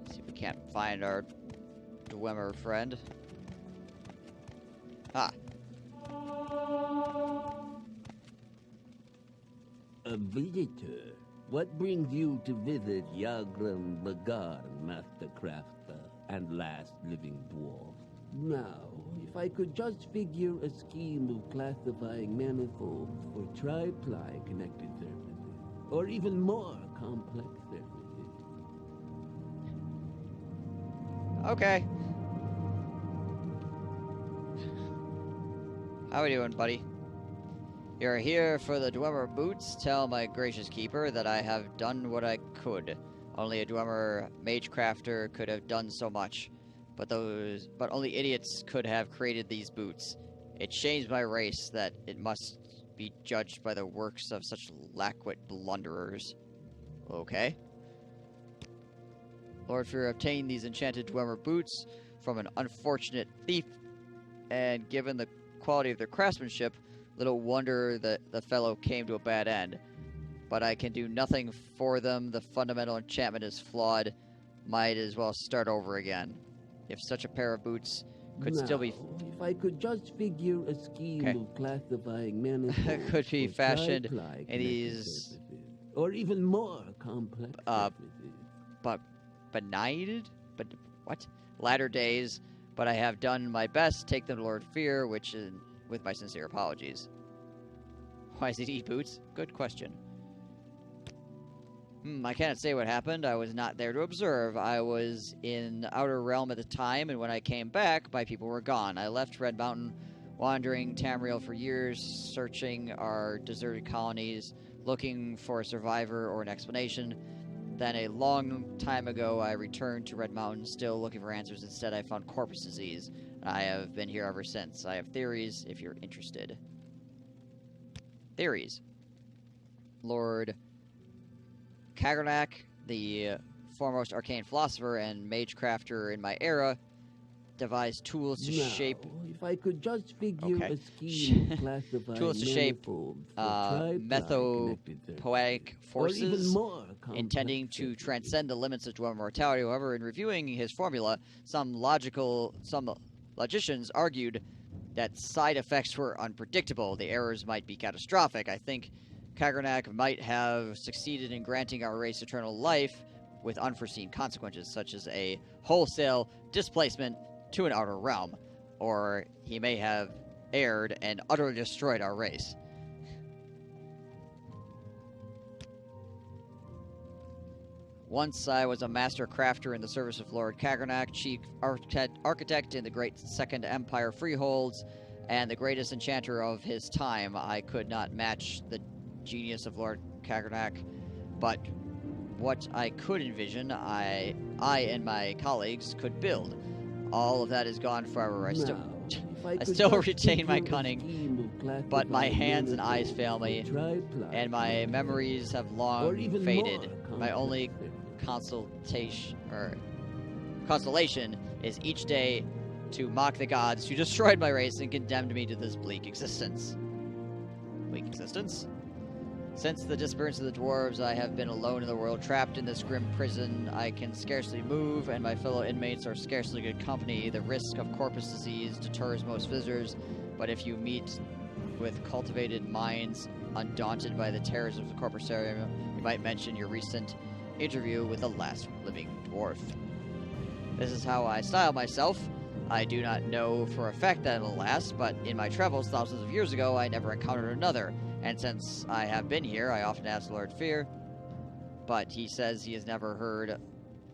See if we can't find our Dwemer friend. Ah. A visitor. What brings you to visit Yagram Bagar, Master Crafter and last living dwarf? Now, if I could just figure a scheme of classifying manifolds for tri-ply connected surfaces, or even more complex surfaces. Okay. How we doing, buddy? You're here for the Dwemer boots. Tell my gracious keeper that I have done what I could. Only a Dwemer mage crafter could have done so much. But only idiots could have created these boots. It shames my race that it must be judged by the works of such lackwit blunderers. Okay. Lord Fear obtained these enchanted Dwemer boots from an unfortunate thief, and given the quality of their craftsmanship, little wonder that the fellow came to a bad end. But I can do nothing for them. The fundamental enchantment is flawed. Might as well start over again. If such a pair of boots could still be... If I could just figure a scheme of classifying manifolds could be or fashioned tri-ply in connected these... surfaces, or even more complex surfaces. But benighted? But what? Latter days, but I have done my best to take them to Lord Fear, which is with my sincere apologies. Why does he eat boots? Good question. I cannot say what happened. I was not there to observe. I was in the Outer Realm at the time, and when I came back, my people were gone. I left Red Mountain, wandering Tamriel for years, searching our deserted colonies, looking for a survivor or an explanation. Then a long time ago, I returned to Red Mountain, still looking for answers. Instead, I found corpus disease. I have been here ever since. I have theories, if you're interested. Theories. Lord Kagernak, the foremost arcane philosopher and mage crafter in my era, devised tools to shape... If I could just figure a scheme of classifying tools to shape methopoetic forces, intending to transcend the limits of Dwemer mortality. However, in reviewing his formula, some logicians argued that side effects were unpredictable. The errors might be catastrophic. I think Kagernak might have succeeded in granting our race eternal life with unforeseen consequences, such as a wholesale displacement to an outer realm. Or he may have erred and utterly destroyed our race. Once I was a master crafter in the service of Lord Kagernak, chief architect in the great Second Empire freeholds, and the greatest enchanter of his time. I could not match the genius of Lord Kagernak, but what I could envision, I and my colleagues could build. All of that is gone forever. I still retain my cunning, but my hands and eyes fail me, and my memories have long faded. My only consolation is each day to mock the gods who destroyed my race and condemned me to this bleak existence. Bleak existence? Since the disappearance of the dwarves, I have been alone in the world, trapped in this grim prison. I can scarcely move, and my fellow inmates are scarcely good company. The risk of corpus disease deters most visitors, but if you meet with cultivated minds, undaunted by the terrors of the corpusarium, you might mention your recent interview with the last living dwarf. This is how I style myself. I do not know for a fact that it'll last, but in my travels thousands of years ago, I never encountered another. And since I have been here, I often ask Lord Fear, but he says he has never heard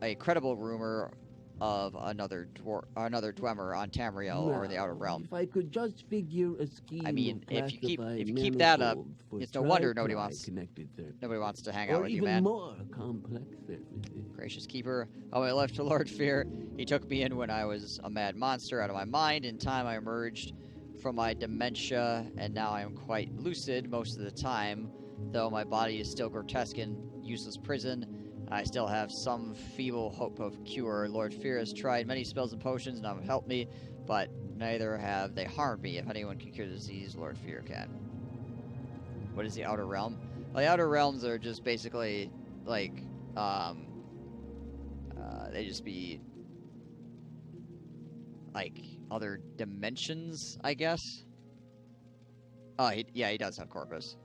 a credible rumor of another Dwemer on Tamriel or in the Outer Realm. If I could just figure a scheme. I mean, if you keep that up, it's no wonder nobody wants to hang out with you, man. More complex surfaces. Gracious Keeper. Oh, I left to Lord Fear. He took me in when I was a mad monster out of my mind. In time, I emerged from my dementia, and now I am quite lucid most of the time. Though my body is still grotesque and useless prison, I still have some feeble hope of cure. Lord Fear has tried many spells and potions and have helped me, but neither have they harmed me. If anyone can cure the disease, Lord Fear can. What is the Outer Realm? Well, the Outer Realms are just basically, like, they just be, like, other dimensions, I guess. Oh, yeah, he does have corpus.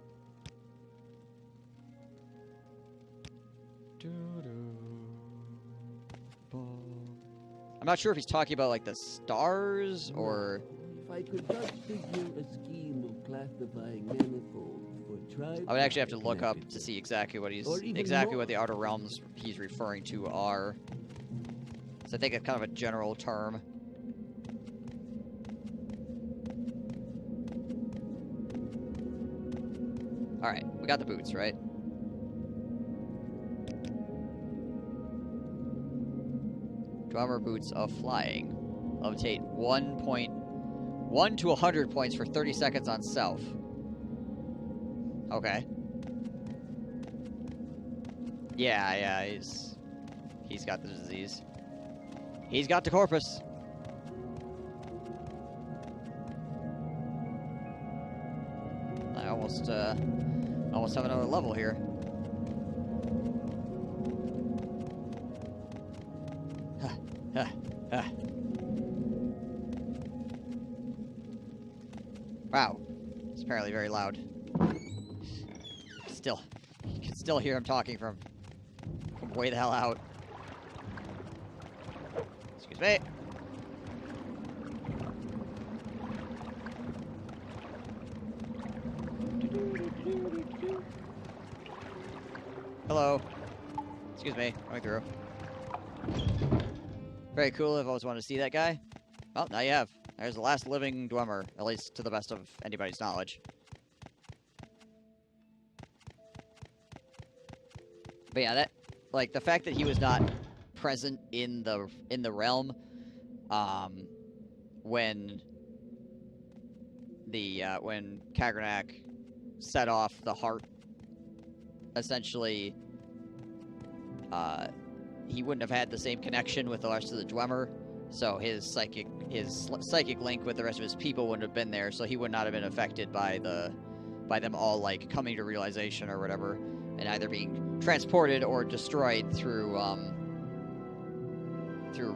I'm not sure if he's talking about, like, the stars, or... If I could just figure a scheme of classifying manifolds for tribes... I would actually have to look up to see exactly what what the Outer Realms he's referring to are. So I think it's kind of a general term. Alright, we got the boots, right? Dwemer boots of flying. Levitate 1 to 100 points for 30 seconds on self. Okay. Yeah, He's got the disease. He's got the corpus. I almost have another level here. Wow. It's apparently very loud. Still. You can still hear him talking from way the hell out. Excuse me. Hello. Excuse me. Going through. Very cool. I've always wanted to see that guy. Well, now you have. There's the last living Dwemer, at least to the best of anybody's knowledge. But yeah, that, like, the fact that he was not present in the realm, when Kagranak set off the heart, essentially, he wouldn't have had the same connection with the rest of the Dwemer, so his psychic link with the rest of his people wouldn't have been there, so he would not have been affected by them all, like, coming to realization or whatever, and either being transported or destroyed through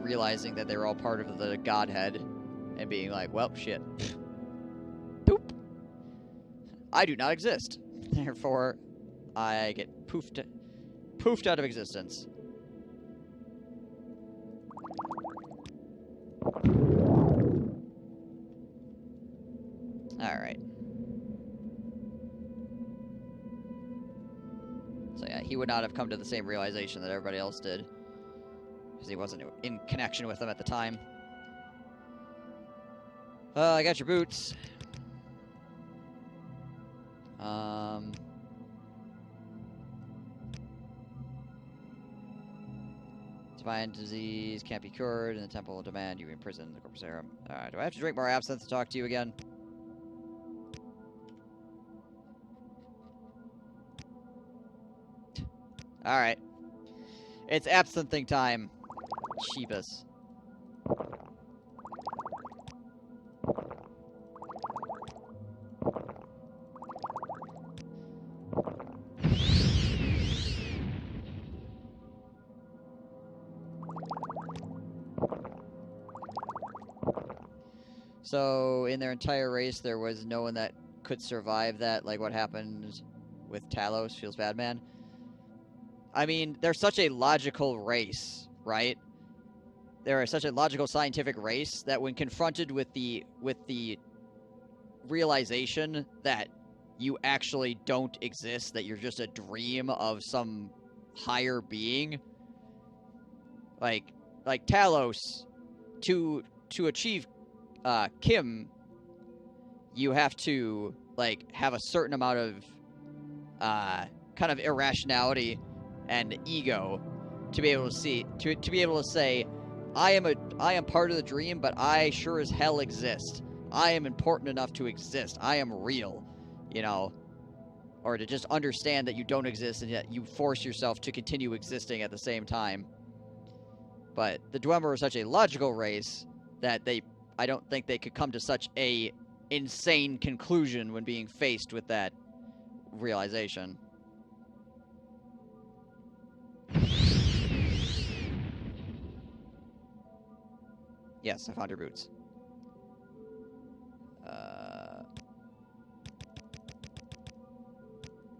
realizing that they were all part of the Godhead and being like, well, shit. Doop. I do not exist. Therefore, I get poofed out of existence. Alright. So yeah, he would not have come to the same realization that everybody else did, because he wasn't in connection with them at the time. I got your boots. Divine disease can't be cured, and the temple will demand you imprison the corpus serum. Alright, do I have to drink more absinthe to talk to you again? Alright. It's absinthing time. Sheebus. So, in their entire race, there was no one that could survive that, like what happened with Talos, Feels Bad Man. I mean, they're such a logical race, right? They're such a logical scientific race that when confronted with the realization that you actually don't exist, that you're just a dream of some higher being, like Talos, to achieve Kim, you have to, like, have a certain amount of kind of irrationality and ego to be able to see, to be able to say, I am part of the dream, but I sure as hell exist. I am important enough to exist. I am real, you know, or to just understand that you don't exist and yet you force yourself to continue existing at the same time. But the Dwemer are such a logical race that I don't think they could come to such a insane conclusion when being faced with that realization. Yes, I found your boots.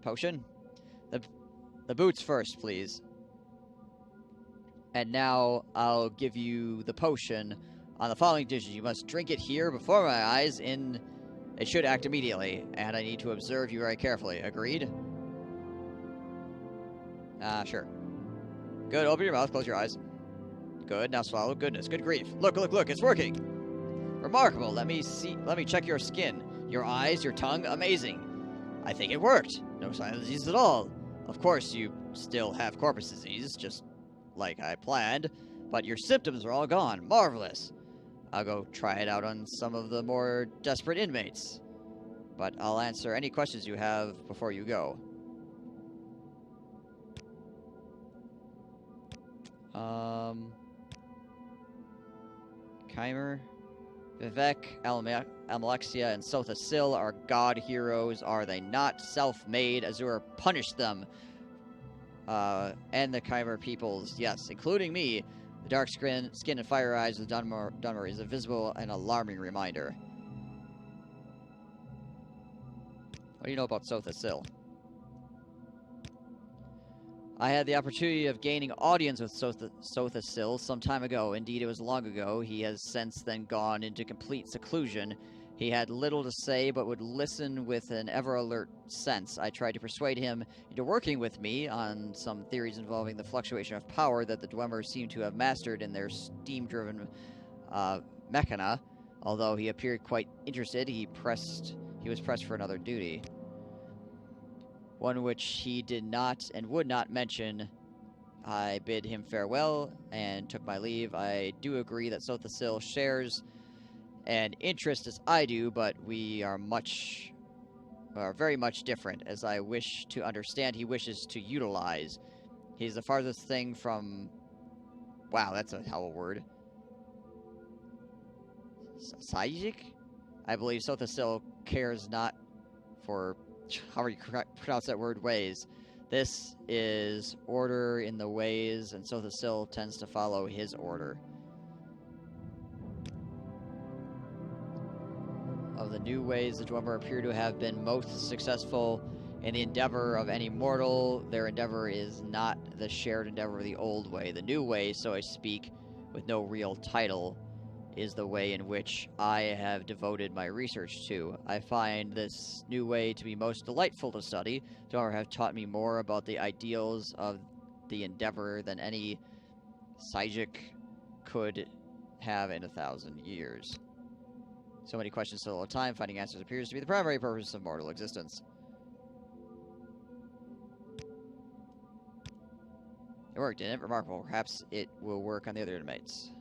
Potion? The boots first, please. And now I'll give you the potion on the following conditions. You must drink it here before my eyes it should act immediately, and I need to observe you very carefully. Agreed? Sure. Good, open your mouth, close your eyes. Good, now swallow. Goodness, good grief. Look, it's working. Remarkable. Let me check your skin. Your eyes, your tongue, amazing. I think it worked. No sign of disease at all. Of course, you still have corpus disease, just like I planned, but your symptoms are all gone. Marvelous. I'll go try it out on some of the more desperate inmates, but I'll answer any questions you have before you go. Chimer, Vivek, Amalexia, and Sotha Sil are god heroes, are they not? Self-made. Azure punished them. And the Chimer peoples, yes, including me. The dark skin and fire eyes of Dunmer is a visible and alarming reminder. What do you know about Sotha Sil? I had the opportunity of gaining audience with Sotha Sil some time ago. Indeed, it was long ago. He has since then gone into complete seclusion. He had little to say, but would listen with an ever-alert sense. I tried to persuade him into working with me on some theories involving the fluctuation of power that the Dwemmers seem to have mastered in their steam-driven mechana. Although he appeared quite interested, he was pressed for another duty. One which he did not and would not mention. I bid him farewell and took my leave. I do agree that Sotha Sil shares an interest as I do, but we are very much different, as I wish to understand he wishes to utilize. He's the farthest thing from... Wow, that's a hell of a word. Sajik? I believe Sotha Sil cares not for... However you pronounce that word, ways. This is order in the ways, and Sotha Sil tends to follow his order. Of the new ways, the Dwemer appear to have been most successful in the endeavor of any mortal. Their endeavor is not the shared endeavor of the old way. The new way, so I speak, with no real title, is the way in which I have devoted my research to. I find this new way to be most delightful to study. Dwemer have taught me more about the ideals of the endeavor than any Sajik could have in 1,000 years. So many questions so little time, finding answers appears to be the primary purpose of mortal existence. It worked, didn't it? Remarkable. Perhaps it will work on the other inmates.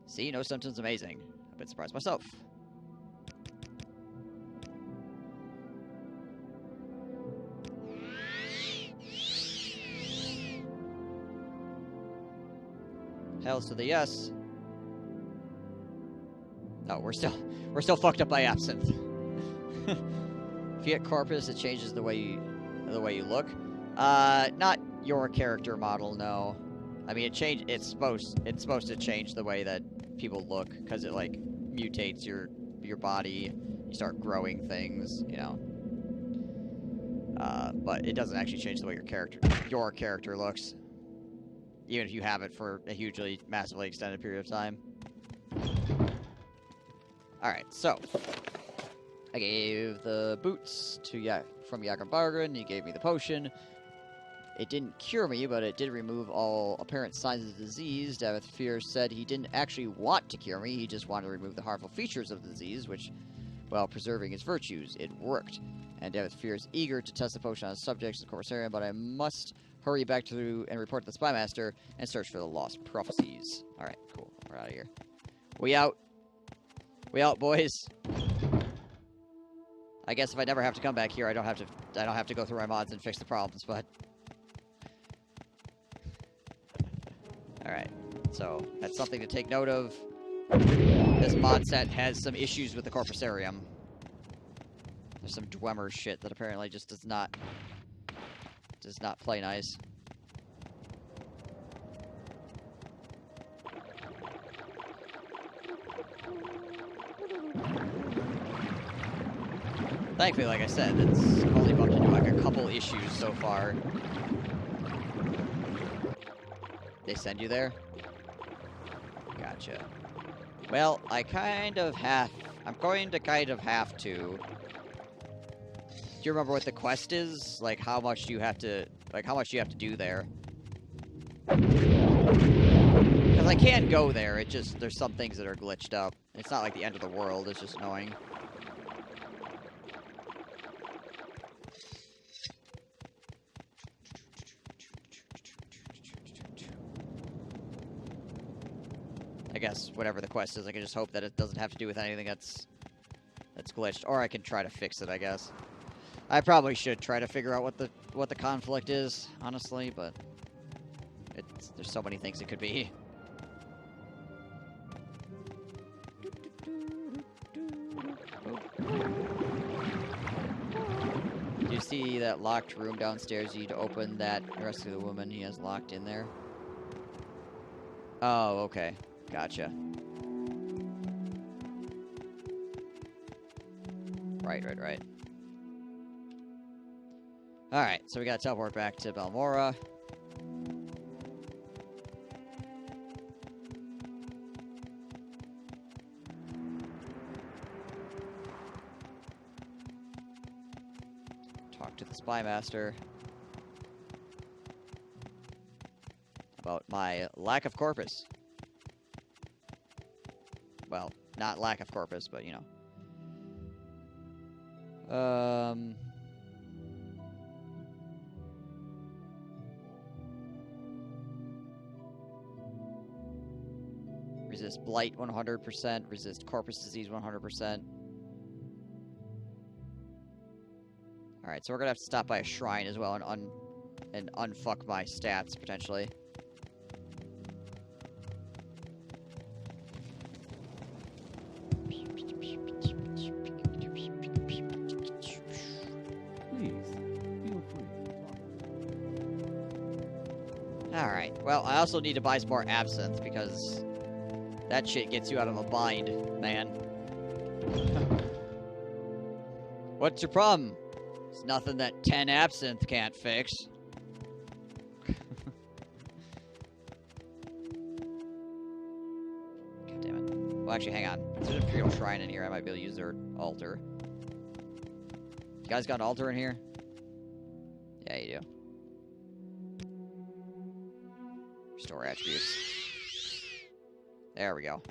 See, no symptoms, amazing. I've been surprised myself. Hells to the yes. No, we're still fucked up by absinthe. Fiat corpus, it changes the way you look. Not your character model, no. I mean, it's supposed to change the way that people look, because it like mutates your body. You start growing things, you know. But it doesn't actually change the way your character looks, even if you have it for a hugely, massively extended period of time. All right, so I gave the boots from Yager Bargain. He gave me the potion. It didn't cure me, but it did remove all apparent signs of disease. Davith Fear said he didn't actually want to cure me, he just wanted to remove the harmful features of the disease, which, while preserving its virtues, it worked. And Davith Fear is eager to test the potion on subjects of the Corsarian, but I must hurry back to and report to the Spymaster and search for the lost prophecies. Alright, cool. We're out of here. We out. We out, boys. I guess if I never have to come back here, I don't have to go through my mods and fix the problems, but... Alright, so that's something to take note of. This mod set has some issues with the Corpusarium. There's some Dwemer shit that apparently just does not play nice. Thankfully, like I said, it's only bumped into like a couple issues so far. They send you there? Gotcha. Well, I'm going to kind of have to. Do you remember what the quest is? Like how much you have to do there? Because I can go there, it just, there's some things that are glitched up. It's not like the end of the world, it's just annoying. I guess whatever the quest is, I can just hope that it doesn't have to do with anything that's glitched. Or I can try to fix it, I guess. I probably should try to figure out what the conflict is, honestly, but there's so many things it could be. Do you see that locked room downstairs? You need to open that. Rescue the woman he has locked in there. Oh, okay. Gotcha. Right. Alright, so we gotta teleport back to Balmora. Talk to the Spy Master about my lack of corpus. Well, not lack of corpus, but you know. Resist blight 100%, resist corpus disease 100%. Alright, so we're gonna have to stop by a shrine as well and unfuck my stats, potentially. Alright, well, I also need to buy some more absinthe, because that shit gets you out of a bind, man. What's your problem? It's nothing that 10 absinthe can't fix. God damn it. Well, actually, hang on. There's an Imperial Shrine in here. I might be able to use their altar. You guys got an altar in here? Yeah, you do. Restore attributes. There we go.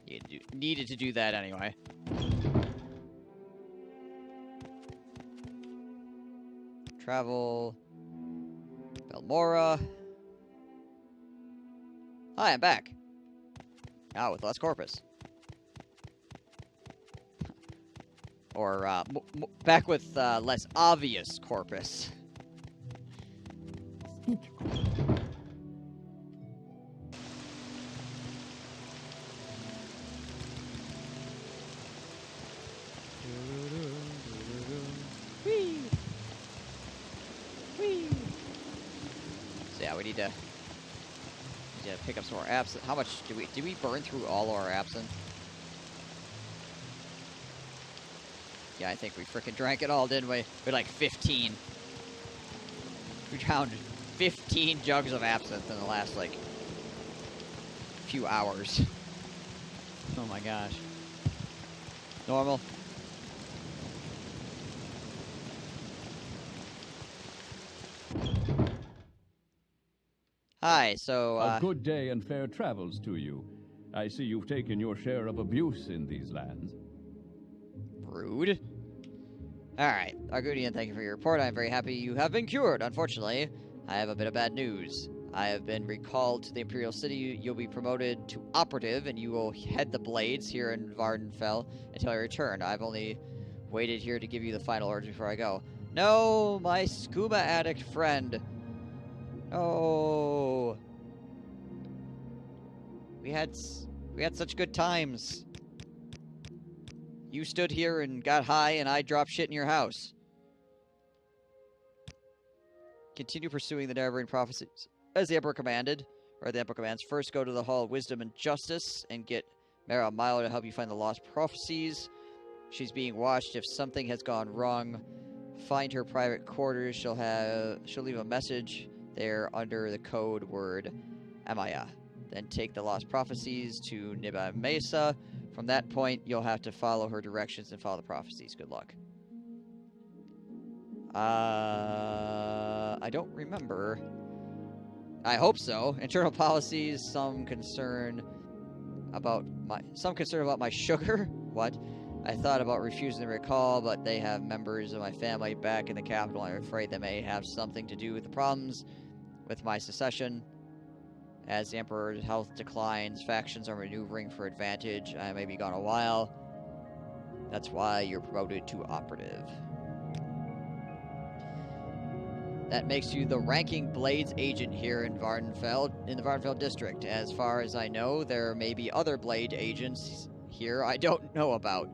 You needed to do that anyway. Travel. Balmora. Hi, I'm back. Now with less corpus. Or, back with, less obvious corpus. Whee! Whee! So yeah, we need to pick up some more absinthe. How much did we burn through all our absinthe? Yeah, I think we frickin' drank it all, didn't we? We had like 15. We drowned 15 jugs of absinthe in the last, like, few hours. Oh my gosh. Normal. Hi, so, A good day and fair travels to you. I see you've taken your share of abuse in these lands. Rude. Alright, Argudian, thank you for your report. I'm very happy you have been cured. Unfortunately, I have a bit of bad news. I have been recalled to the Imperial City. You'll be promoted to operative, and you will head the Blades here in Vardenfell until I return. I've only waited here to give you the final orders before I go. No, my scuba addict friend. No. We had such good times. You stood here and got high, and I dropped shit in your house. Continue pursuing the Neverending prophecies as the Emperor commanded, or the Emperor commands. First, go to the Hall of Wisdom and Justice and get Mara Milo to help you find the lost prophecies. She's being watched. If something has gone wrong, find her private quarters. She'll leave a message there under the code word Amaya. Then take the lost prophecies to Niba Mesa. From that point, you'll have to follow her directions and follow the prophecies. Good luck. I don't remember. I hope so. Internal policies, some concern about my sugar. What? I thought about refusing the recall, but they have members of my family back in the capital. I'm afraid they may have something to do with the problems with my secession. As the Emperor's health declines, factions are maneuvering for advantage. I may be gone a while. That's why you're promoted to operative. That makes you the ranking Blades agent here in Vardenfeld, in the Vardenfeld district. As far as I know, there may be other Blade agents here I don't know about.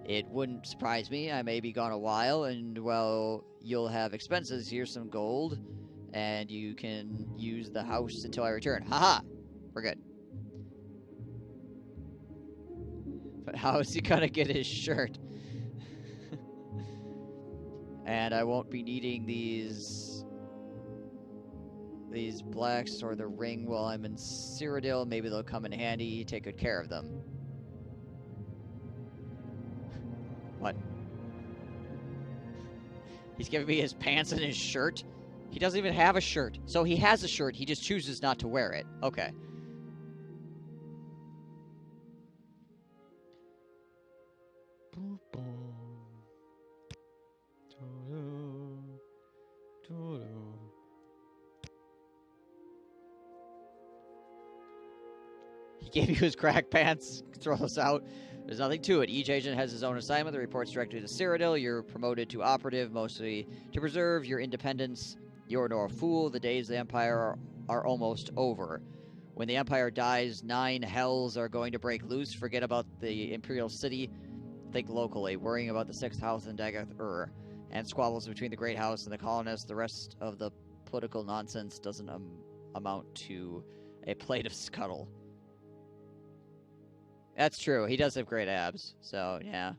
It wouldn't surprise me. I may be gone a while, and, well, you'll have expenses. Here's some gold, and you can use the house until I return. Haha! We're good. But how is he gonna get his shirt? And I won't be needing these blacks or the ring while I'm in Cyrodiil. Maybe they'll come in handy. Take good care of them. What? He's giving me his pants and his shirt? He doesn't even have a shirt. So he has a shirt, he just chooses not to wear it. Okay. He gave you his crack pants. Throw those out. There's nothing to it. Each agent has his own assignment that reports directly to Cyrodiil. You're promoted to operative, mostly to preserve your independence. You're no fool. The days of the Empire are almost over. When the Empire dies, 9 hells are going to break loose. Forget about the Imperial City. Think locally, worrying about the 6th House and Dagath and squabbles between the Great House and the colonists. The rest of the political nonsense doesn't amount to a plate of scuttle. That's true. He does have great abs, so yeah.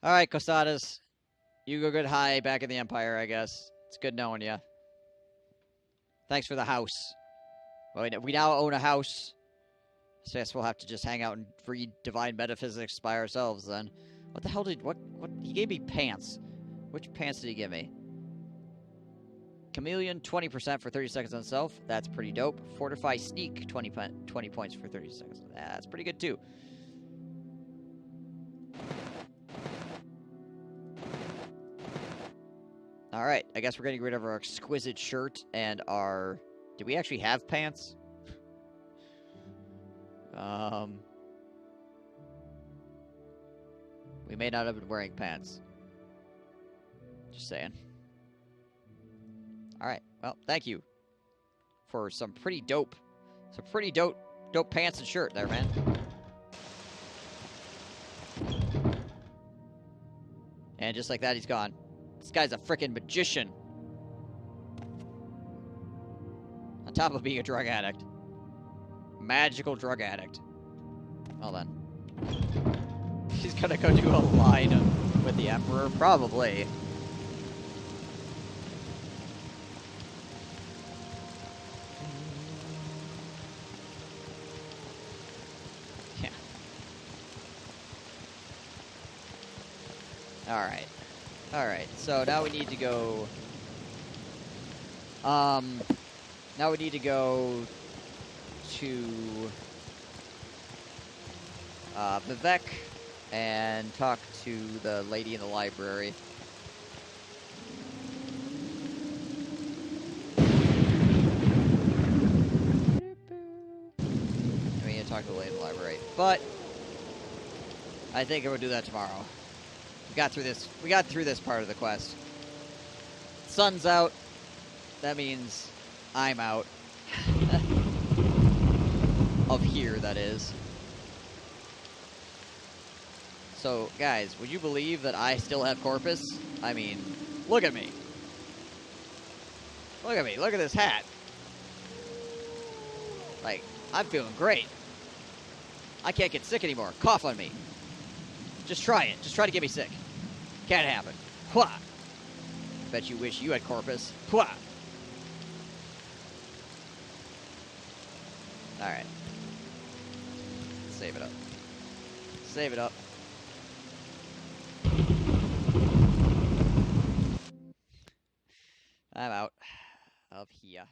All right, Cosadas. You go good high back in the Empire, I guess. It's good knowing you. Thanks for the house. Well, we now own a house. So I guess we'll have to just hang out and read Divine Metaphysics by ourselves then. What the hell did... What? He gave me pants. Which pants did he give me? Chameleon, 20% for 30 seconds on self. That's pretty dope. Fortify Sneak, 20 points for 30 seconds. That's pretty good, too. Alright, I guess we're getting rid of our exquisite shirt and our... Did we actually have pants? We may not have been wearing pants. Just saying. Alright, well, thank you for some pretty dope pants and shirt there, man. And just like that, he's gone. This guy's a frickin' magician. On top of being a drug addict. Magical drug addict. Well then. He's gonna go do a line with the Emperor? Probably. Yeah. Alright. Alright, so now we need to go... Now we need to go to Vivek and talk to the lady in the library. I mean, talk to the lady in the library, but I think I'm gonna do that tomorrow. We got through this part of the quest. Sun's out. That means I'm out. Of here, that is. So, guys, would you believe that I still have Corpus? I mean, look at me. Look at me. Look at this hat. Like, I'm feeling great. I can't get sick anymore. Cough on me. Just try it. Just try to get me sick. Can't happen. Hwah! Bet you wish you had Corpus. Hwah! Alright. Save it up. Save it up. I'm out of here.